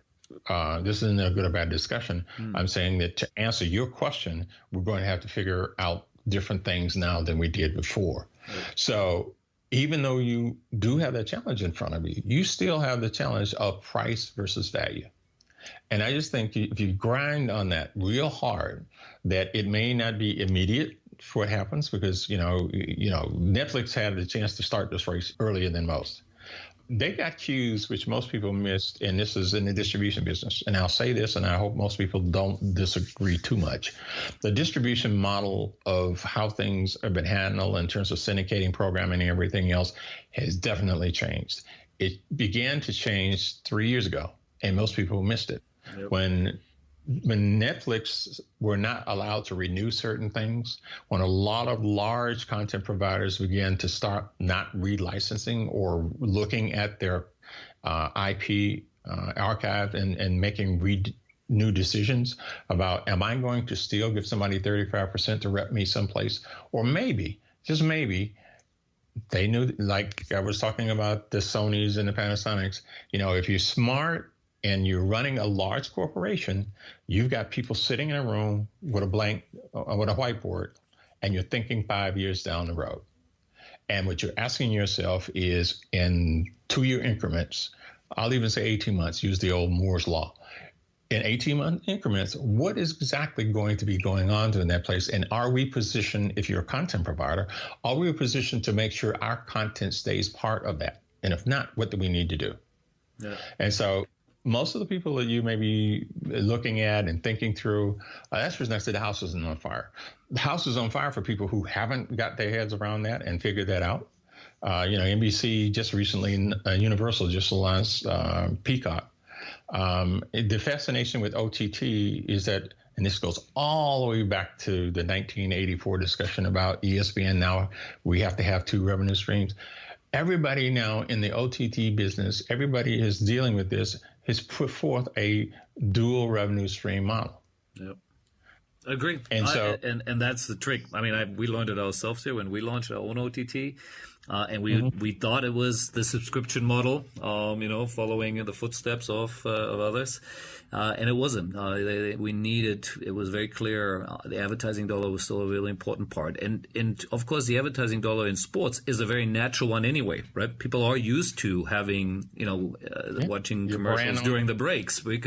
This isn't a good or bad discussion. I'm saying that to answer your question, we're going to have to figure out different things now than we did before. Right. So even though you do have that challenge in front of you, you still have the challenge of price versus value. And I just think if you grind on that real hard, that it may not be immediate for what happens, because, Netflix had the chance to start this race earlier than most. They got cues which most people missed, and this is in the distribution business. And I'll say this, and I hope most people don't disagree too much. The distribution model of how things have been handled in terms of syndicating programming and everything else has definitely changed. It began to change 3 years ago, and most people missed it. Yep. When Netflix were not allowed to renew certain things, when a lot of large content providers began to start not relicensing or looking at their IP archive and making new decisions about, am I going to still give somebody 35% to rep me someplace? Or maybe, just maybe, they knew, like I was talking about the Sonys and the Panasonics, if you're smart and you're running a large corporation, you've got people sitting in a room with a whiteboard, and you're thinking 5 years down the road. And what you're asking yourself is, in 2-year increments, I'll even say 18 months, use the old Moore's law. In 18-month increments, what is exactly going to be going on in that place? And are we positioned, if you're a content provider, are we positioned to make sure our content stays part of that? And if not, what do we need to do? Yeah. And so most of the people that you may be looking at and thinking through, that's the reason I said the house isn't on fire. The house is on fire for people who haven't got their heads around that and figured that out. NBC just recently, Universal just launched Peacock. The fascination with OTT is that, and this goes all the way back to the 1984 discussion about ESPN. Now we have to have 2 revenue streams. Everybody now in the OTT business, everybody is dealing with this, has put forth a dual revenue stream model. Yep. Agree. And so, and that's the trick. I mean, we learned it ourselves here when we launched our own OTT. And we thought it was the subscription model, following in the footsteps of others. And it wasn't. We needed, it was very clear, the advertising dollar was still a really important part. And of course, the advertising dollar in sports is a very natural one anyway, right? People are used to having, watching commercials during the breaks, which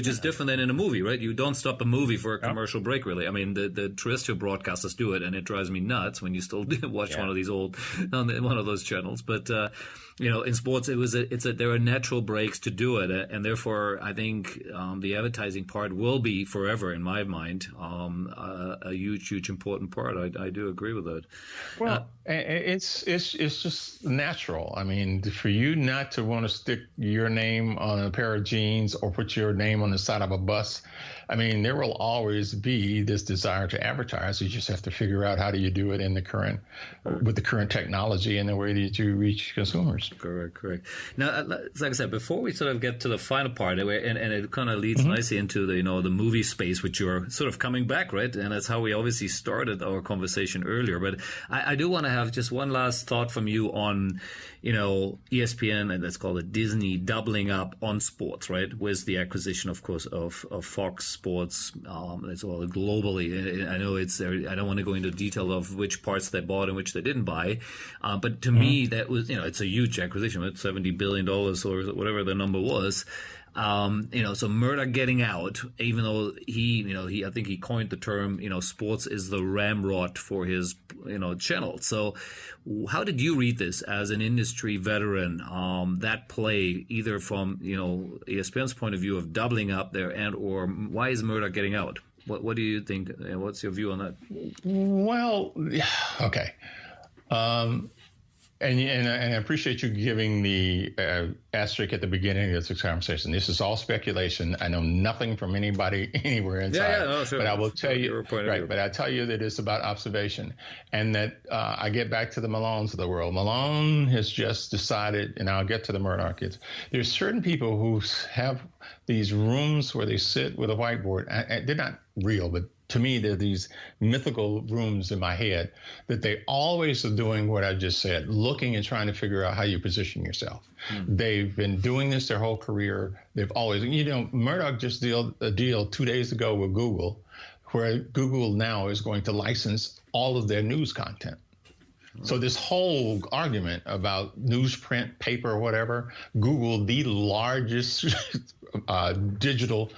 is different than in a movie, right? You don't stop a movie for a commercial break, really. I mean, the terrestrial broadcasters do it, and it drives me nuts when you still watch one of these old, one of those channels. But, in sports, there are natural breaks to do it. And therefore, I think the advertising part will be forever, in my mind, a huge, important part. I do agree with that. Well, it's just natural. I mean, for you not to want to stick your name on a pair of jeans or put your name on the side of a bus, I mean, there will always be this desire to advertise. You just have to figure out how do you do it in with the current technology and the way that you reach consumers. Correct. Now, like I said, before we sort of get to the final part, and it kind of leads nicely into the movie space, which you're sort of coming back, right? And that's how we obviously started our conversation earlier. But I do want to have just one last thought from you on, ESPN, and let's call it Disney, doubling up on sports, right? With the acquisition, of course, of Fox Sports, as well globally. I know I don't want to go into detail of which parts they bought and which they didn't buy, but to me, that was, it's a huge acquisition, right? $70 billion or whatever the number was. So Murdoch getting out, even though I think he coined the term, sports is the ramrod for his, channel. So how did you read this as an industry veteran, that play, either from, ESPN's point of view of doubling up there or why is Murdoch getting out? What do you think? What's your view on that? Well, okay. And I appreciate you giving the asterisk at the beginning of this conversation. This is all speculation. I know nothing from anybody anywhere inside. Sure. But I will tell you, but I tell you that it's about observation. And that I get back to the Malones of the world. Malone has just decided, and I'll get to the Murdoch kids, there's certain people who have these rooms where they sit with a whiteboard. They're not real, but to me, there are these mythical rooms in my head that they always are doing what I just said, looking and trying to figure out how you position yourself. They've been doing this their whole career. They've always, Murdoch just did a deal 2 days ago with Google, where Google now is going to license all of their news content. So this whole argument about newsprint, paper, whatever, Google, the largest digital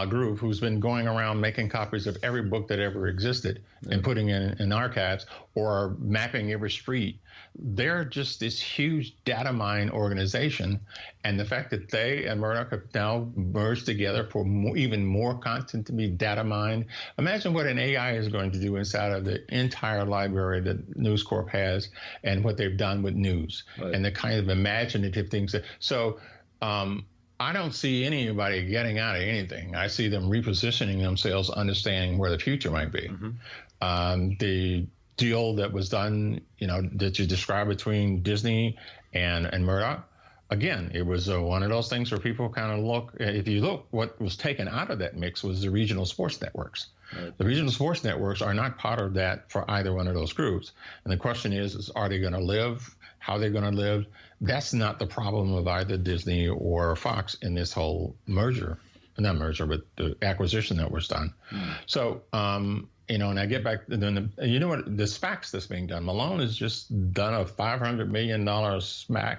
group who's been going around making copies of every book that ever existed and putting in archives or mapping every street. They're just this huge data mine organization. And the fact that they and Murdoch have now merged together for even more content to be data mined. Imagine what an AI is going to do inside of the entire library that News Corp has and what they've done with news and the kind of imaginative things. I don't see anybody getting out of anything. I see them repositioning themselves, understanding where the future might be. The deal that was done, that you described between Disney and Murdoch, again, it was one of those things where people kind of look, if you look, what was taken out of that mix was the regional sports networks. The regional sports networks are not part of that for either one of those groups. And the question is are they going to live? How are they going to live? That's not the problem of either Disney or Fox in this whole merger. Not merger, but the acquisition that was done. So, and I get back to the SPACs that's being done. Malone has just done a $500 million SPAC,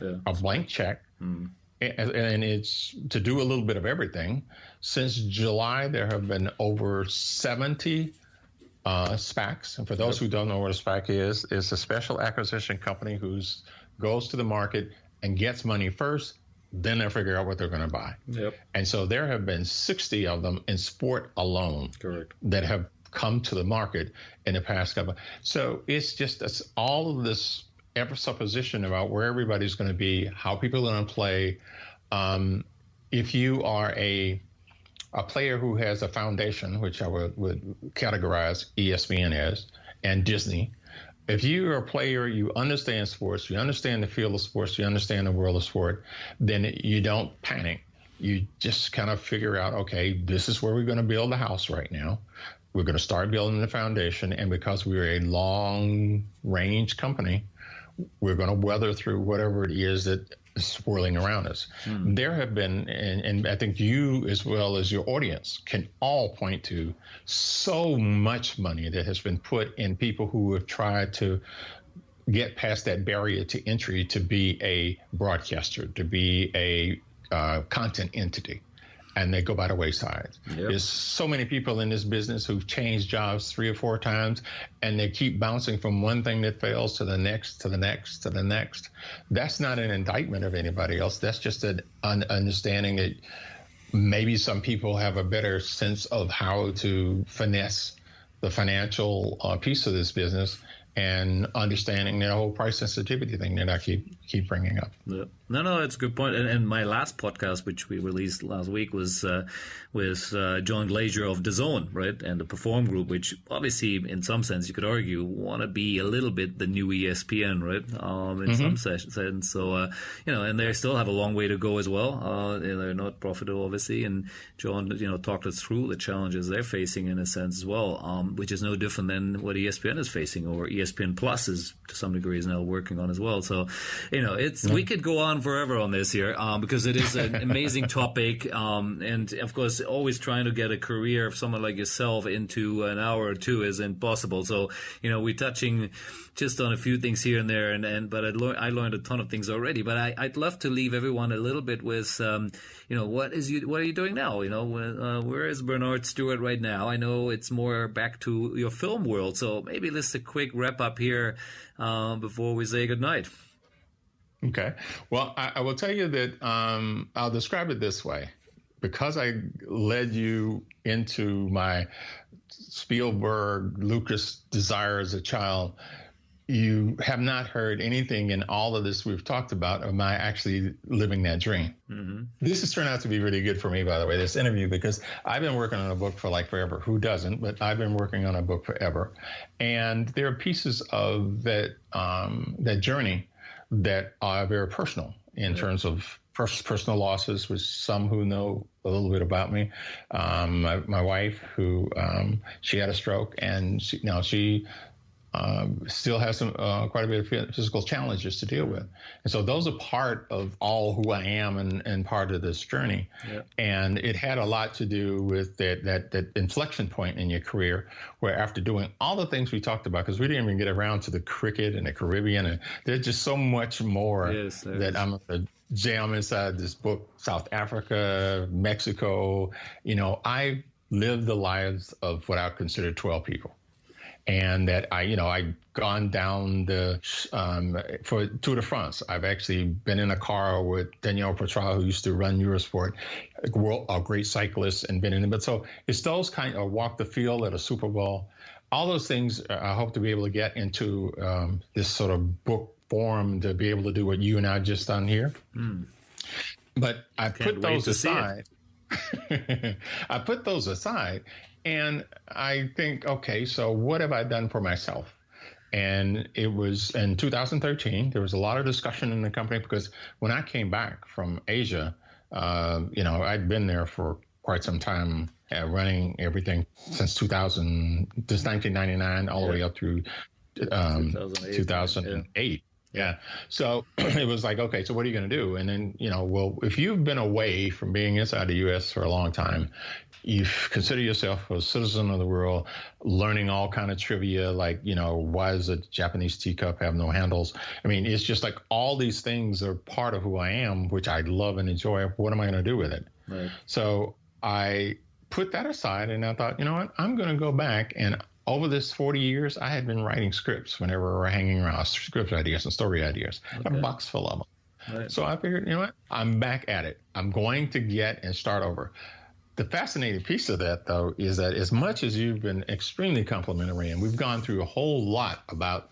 a blank check. And it's to do a little bit of everything. Since July, there have been over 70 SPACs. And for those who don't know what a SPAC is, it's a special acquisition company who goes to the market and gets money first, then they figure out what they're going to buy. And so there have been 60 of them in sport alone that have come to the market in the past couple. So it's just all of this supposition about where everybody's going to be, how people are going to play. If you are a player who has a foundation, which I would categorize ESPN as, and Disney, if you're a player, you understand sports, you understand the field of sports, you understand the world of sport, then you don't panic. You just kind of figure out, okay, this is where we're going to build the house right now. We're going to start building the foundation. And because we're a long-range company, we're going to weather through whatever it is that is swirling around us. There have been, and I think you as well as your audience can all point to so much money that has been put in people who have tried to get past that barrier to entry to be a broadcaster, to be a content entity. And they go by the wayside. There's so many people in this business who've changed jobs 3 or 4 times, and they keep bouncing from one thing that fails to the next, to the next, to the next. That's not an indictment of anybody else. That's just an understanding that maybe some people have a better sense of how to finesse the financial piece of this business and understanding that whole price sensitivity thing that I keep bringing up. No, it's a good point. And my last podcast, which we released last week, was with John Glazier of DAZN, right, and the Perform Group, which obviously, in some sense, you could argue, want to be a little bit the new ESPN, right, in some sense. So, and they still have a long way to go as well. They're not profitable, obviously. And John, talked us through the challenges they're facing in a sense as well, which is no different than what ESPN is facing, or ESPN Plus is to some degree is now working on as well. So, we could go on forever on this here because it is an amazing topic, and of course always trying to get a career of someone like yourself into an hour or two is impossible. So we're touching just on a few things here and there, but I learned a ton of things already. But I'd love to leave everyone a little bit with what are you doing now? Where is Bernard Stewart right now? I know it's more back to your film world, so maybe let's a quick wrap up here before we say goodnight. Okay. Well, I will tell you that I'll describe it this way. Because I led you into my Spielberg, Lucas desire as a child, you have not heard anything in all of this we've talked about of my actually living that dream. This has turned out to be really good for me, by the way, this interview, because I've been working on a book for like forever. Who doesn't? But I've been working on a book forever. And there are pieces of that journey that are very personal in terms of personal losses, with some who know a little bit about me. My wife, who she had a stroke, and she still has some quite a bit of physical challenges to deal with. And so those are part of all who I am and part of this journey. Yeah. And it had a lot to do with that inflection point in your career, where after doing all the things we talked about, because we didn't even get around to the cricket and the Caribbean, and there's just so much more that I'm going to jam inside this book. South Africa, Mexico, I lived the lives of what I consider 12 people. And that I've gone down for Tour de France. I've actually been in a car with Danielle Petrel, who used to run Eurosport, a great cyclist, and been in it. But so it's those kind of walk the field at a Super Bowl. All those things I hope to be able to get into this sort of book form to be able to do what you and I just done here. But I put those aside. I put those aside. And I think, okay, so what have I done for myself? And it was in 2013, there was a lot of discussion in the company, because when I came back from Asia, I'd been there for quite some time, running everything since 1999, all the way up through 2008. Yeah. So it was like, okay, so what are you going to do? And then, well, if you've been away from being inside the U.S. for a long time, you consider yourself a citizen of the world, learning all kind of trivia, like, why does a Japanese teacup have no handles? I mean, it's just like all these things are part of who I am, which I love and enjoy. What am I going to do with it? Right. So I put that aside, and I thought, you know what, I'm going to go back. And over this 40 years, I had been writing scripts whenever we're hanging around, script ideas and story ideas, a box full of them. Right. So I figured, what, I'm back at it. I'm going to get and start over. The fascinating piece of that, though, is that as much as you've been extremely complimentary, and we've gone through a whole lot about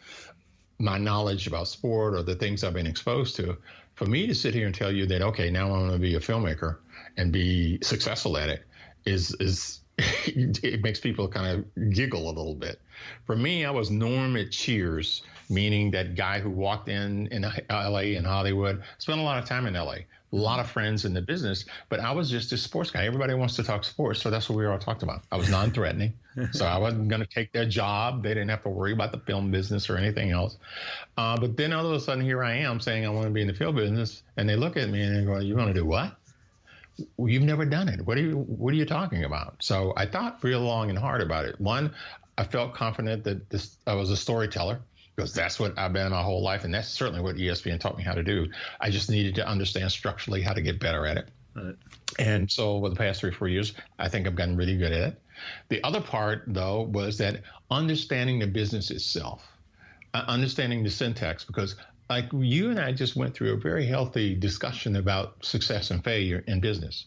my knowledge about sport or the things I've been exposed to, for me to sit here and tell you that, okay, now I'm going to be a filmmaker and be successful at it is it makes people kind of giggle a little bit. For me, I was Norm at Cheers, meaning that guy who walked in L.A. and Hollywood, spent a lot of time in L.A., a lot of friends in the business, but I was just a sports guy. Everybody wants to talk sports, so that's what we all talked about. I was non-threatening, so I wasn't going to take their job. They didn't have to worry about the film business or anything else. But then all of a sudden, here I am saying I want to be in the film business, and they look at me and they go, "You want to do what? Well, you've never done it. What are you talking about?" So I thought real long and hard about it. One, I felt confident that I was a storyteller, because that's what I've been my whole life, and that's certainly what ESPN taught me how to do. I just needed to understand structurally how to get better at it. Right. And so over the past 3 or 4 years, I think I've gotten really good at it. The other part, though, was that understanding the business itself, understanding the syntax, because like you and I just went through a very healthy discussion about success and failure in business.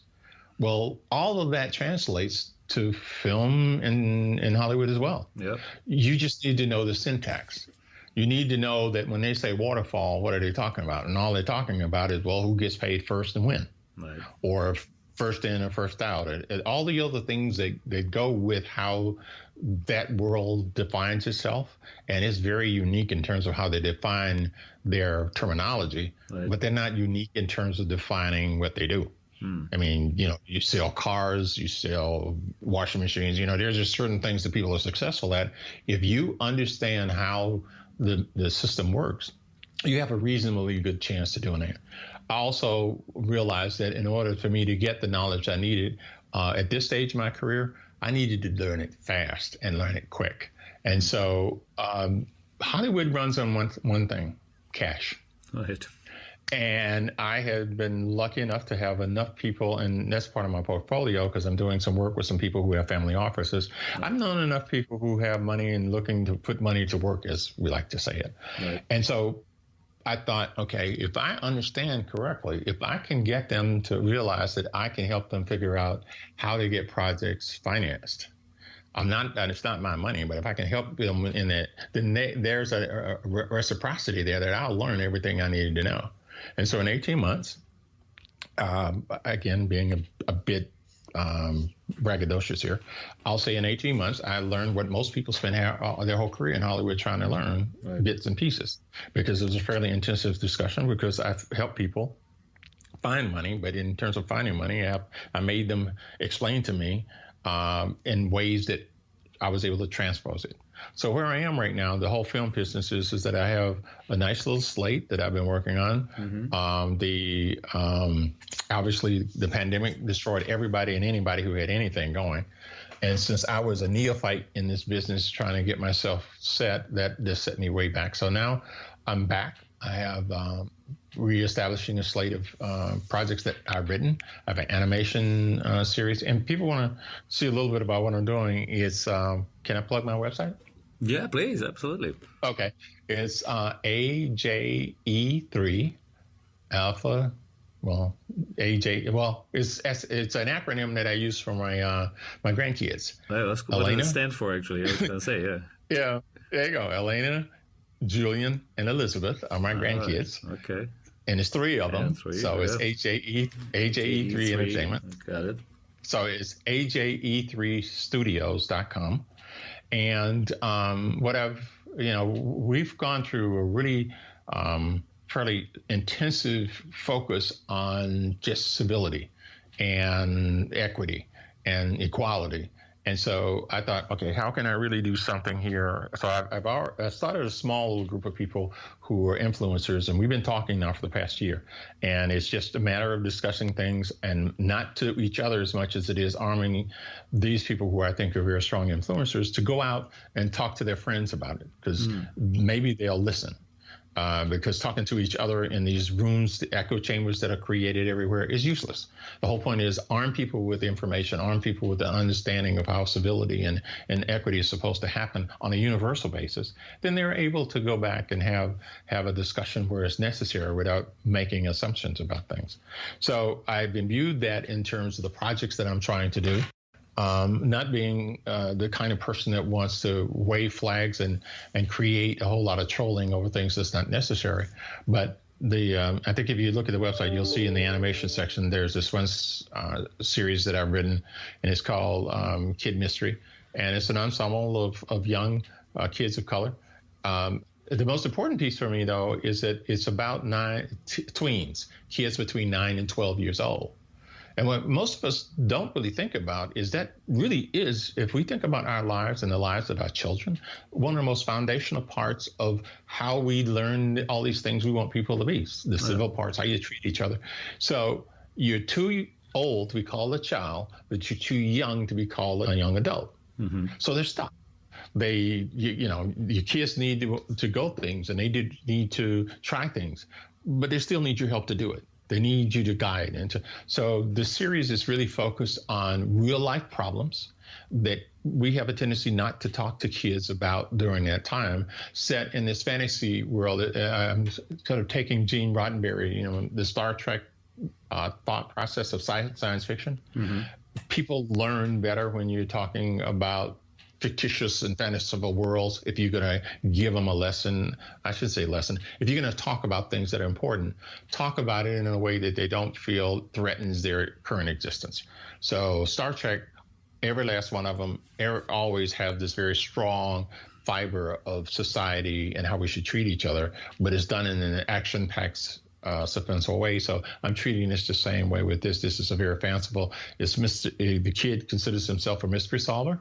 Well, all of that translates to film in Hollywood as well. Yep. You just need to know the syntax. You need to know that when they say waterfall, what are they talking about? And all they're talking about is, well, who gets paid first and when? Right. Or first in or first out. All the other things that go with how that world defines itself. And it's very unique in terms of how they define their terminology, right, but they're not unique in terms of defining what they do. I mean, you sell cars, you sell washing machines, there's just certain things that people are successful at. If you understand how the system works, you have a reasonably good chance to doing it. I also realized that in order for me to get the knowledge I needed at this stage of my career, I needed to learn it fast and learn it quick. And so Hollywood runs on one thing, cash. Right. And I had been lucky enough to have enough people, and that's part of my portfolio because I'm doing some work with some people who have family offices. Right. I've known enough people who have money and looking to put money to work, as we like to say it. Right. And so I thought, okay, if I understand correctly, if I can get them to realize that I can help them figure out how to get projects financed, it's not my money, but if I can help them in it, then there's a reciprocity there that I'll learn everything I needed to know. And so in 18 months, again, being a bit braggadocious here, I'll say in 18 months, I learned what most people spend their whole career in Hollywood trying to learn, right, bits and pieces, because it was a fairly intensive discussion, because I've helped people find money, but in terms of finding money, I made them explain to me in ways that I was able to transpose it. So where I am right now, the whole film business is that I have a nice little slate that I've been working on. Obviously, the pandemic destroyed everybody and anybody who had anything going. And since I was a neophyte in this business trying to get myself set, that just set me way back. So now I'm back. I have reestablishing a slate of projects that I've written. I have an animation series. And people want to see a little bit about what I'm doing. It's, can I plug my website? Yeah, please. Absolutely. Okay. It's AJE3 Alpha. Well, AJ. Well, it's an acronym that I use for my my grandkids. Oh, that's cool. What does it stand for, actually? I was going to say, yeah. Yeah. There you go. Elena, Julian, and Elizabeth are my grandkids. Right. Okay. And it's three of them. So it's AJE3 Entertainment. Got it. So it's AJE3Studios.com. And we've gone through a really fairly intensive focus on just civility and equity and equality. And so I thought, okay, how can I really do something here? So I started a small little group of people who are influencers, and we've been talking now for the past year. And it's just a matter of discussing things, and not to each other as much as it is arming these people who I think are very strong influencers to go out and talk to their friends about it, because maybe they'll listen. Because talking to each other in these rooms, the echo chambers that are created everywhere, is useless. The whole point is arm people with information, arm people with the understanding of how civility and equity is supposed to happen on a universal basis. Then they're able to go back and have a discussion where it's necessary without making assumptions about things. So I've imbued that in terms of the projects that I'm trying to do. Not being the kind of person that wants to wave flags and create a whole lot of trolling over things that's not necessary. But I think if you look at the website, you'll see in the animation section, there's this one series that I've written, and it's called Kid Mystery. And it's an ensemble of young kids of color. The most important piece for me, though, is that it's about tweens, kids between 9 and 12 years old. And what most of us don't really think about is that really is, if we think about our lives and the lives of our children, one of the most foundational parts of how we learn all these things we want people to be, the civil parts, how you treat each other. So you're too old to be called a child, but you're too young to be called a young adult. So they're stuck. Your kids need to go things, and they need to try things, but they still need your help to do it. They need you to guide. So the series is really focused on real life problems that we have a tendency not to talk to kids about during that time, set in this fantasy world. I'm sort of taking Gene Roddenberry, the Star Trek thought process of science fiction. People learn better when you're talking about fictitious and fanciful worlds. If you're going to give them a lesson, I should say lesson, if you're going to talk about things that are important, talk about it in a way that they don't feel threatens their current existence. So Star Trek, every last one of them always have this very strong fiber of society and how we should treat each other, but it's done in an action-packed suspenseful way. So I'm treating this the same way with this. This is a very fanciful. The kid considers himself a mystery solver.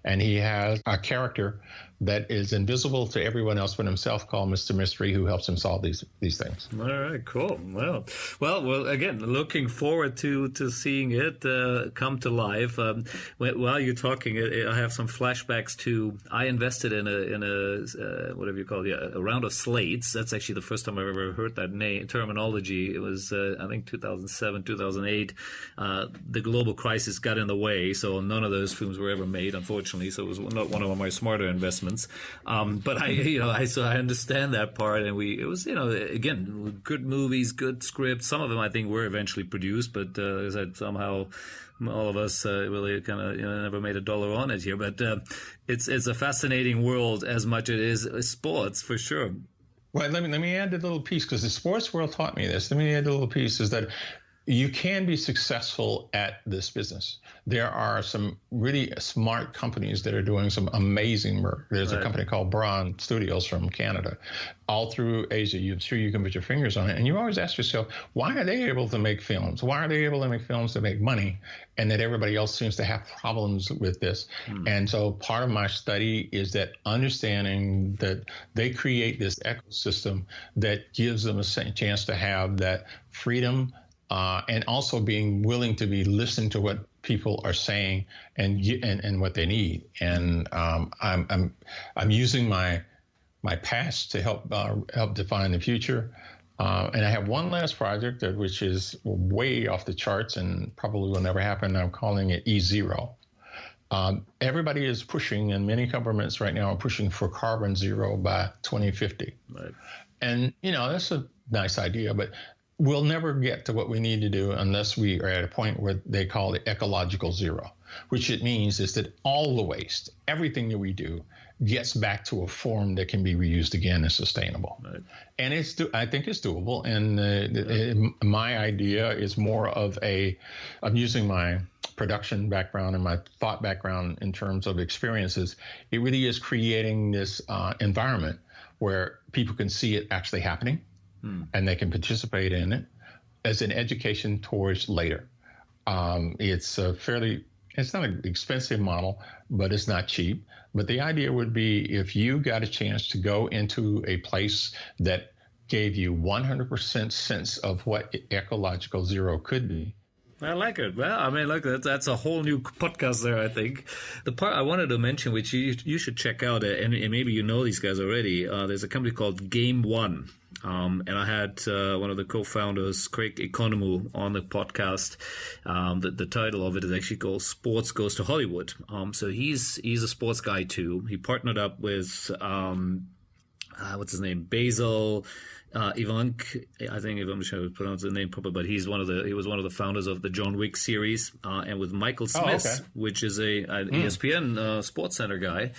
And he has a character that is invisible to everyone else but himself, called Mr. Mystery, who helps him solve these things. All right, cool. Well, again, looking forward to seeing it come to life. While you're talking, I have some flashbacks to, I invested in a whatever you call it, a round of slates. That's actually the first time I've ever heard that terminology. It was, I think, 2007, 2008. The global crisis got in the way, so none of those films were ever made, unfortunately. So it was not one of my smarter investments. But I understand that part, and it was again, good movies, good scripts. Some of them I think were eventually produced, but as I said, somehow all of us really kind of never made a dollar on it here. But it's a fascinating world as much as it is sports, for sure. Well, let me add a little piece, because the sports world taught me this. Let me add a little piece, is that you can be successful at this business. There are some really smart companies that are doing some amazing work. There's a company called Bernard Studios from Canada, all through Asia. I'm sure you can put your fingers on it. And you always ask yourself, why are they able to make films? Why are they able to make films that make money, and that everybody else seems to have problems with this? And so part of my study is that understanding that they create this ecosystem that gives them a chance to have that freedom, and also being willing to be listened to what people are saying and what they need. And I'm using my past to help define the future. And I have one last project which is way off the charts and probably will never happen. I'm calling it E0. Everybody is pushing, and many governments right now are pushing for carbon zero by 2050. Right. And that's a nice idea, but we'll never get to what we need to do unless we are at a point where they call it ecological zero, which it means is that all the waste, everything that we do, gets back to a form that can be reused again and sustainable. Right. And I think it's doable. And my idea is more of I'm using my production background and my thought background in terms of experiences. It really is creating this environment where people can see it actually happening. And they can participate in it as an education towards later. It's not an expensive model, but it's not cheap. But the idea would be if you got a chance to go into a place that gave you 100% sense of what ecological zero could be. I like it. Well, I mean, look, that's a whole new podcast there, I think. The part I wanted to mention, which you should check out, and maybe you know these guys already, there's a company called Game One. And I had one of the co-founders, Craig Economou, on the podcast. The title of it is actually called Sports Goes to Hollywood. So he's a sports guy too. He partnered up with what's his name, Basil Ivank. I think I'm not sure how to pronounce the name properly, but he was one of the founders of the John Wick series, and with Michael Smith, which is an ESPN SportsCenter guy,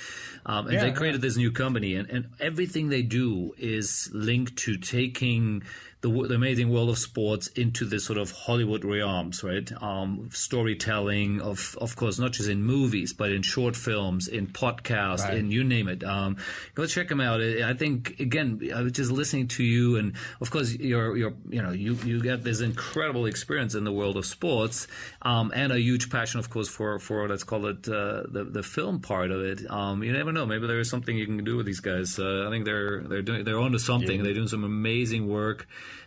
and they created this new company, and everything they do is linked to taking the amazing world of sports into this sort of Hollywood realms, right? Storytelling of course, not just in movies, but in short films, in podcasts, in you name it. Go check them out. I think, again, I was just listening to you, and of course, you got this incredible experience in the world of sports, and a huge passion, of course, for let's call it the film part of it. You never know. Maybe there is something you can do with these guys. I think they're onto something. They're doing some amazing work.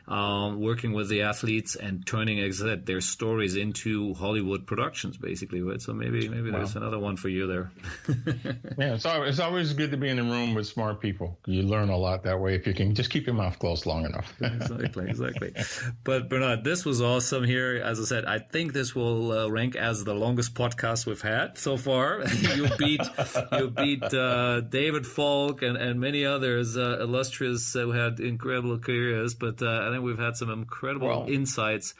Working with the athletes and turning, as I said, their stories into Hollywood productions, basically, right? So maybe there's another one for you there. Yeah, it's always good to be in a room with smart people. You learn a lot that way if you can just keep your mouth closed long enough. Exactly. But Bernard, this was awesome here. As I said, I think this will rank as the longest podcast we've had so far. You beat David Falk and many others, illustrious, who had incredible careers. But I think we've had some incredible insights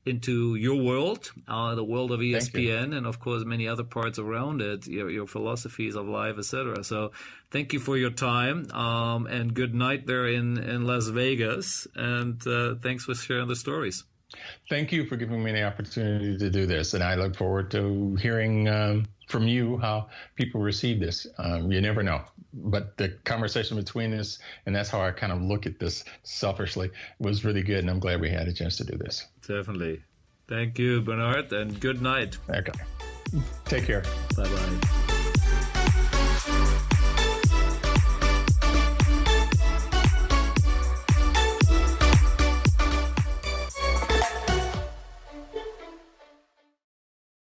into your world, the world of ESPN, and of course many other parts around it, your philosophies of life, etc. So thank you for your time, and good night there in Las Vegas, and thanks for sharing the stories. Thank you for giving me the opportunity to do this, and I look forward to hearing from you how people receive this. You never know, but the conversation between us, and that's how I kind of look at this selfishly, was really good, and I'm glad we had a chance to do this. Definitely. Thank you, Bernard, and good night. Okay. Take care. Bye-bye.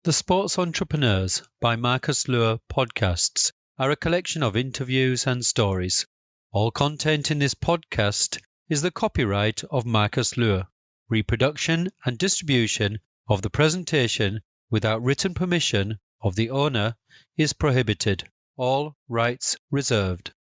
The Sports Entrepreneurs by Marcus Luer podcasts are a collection of interviews and stories. All content in this podcast is the copyright of Marcus Luer. Reproduction and distribution of the presentation without written permission of the owner is prohibited. All rights reserved.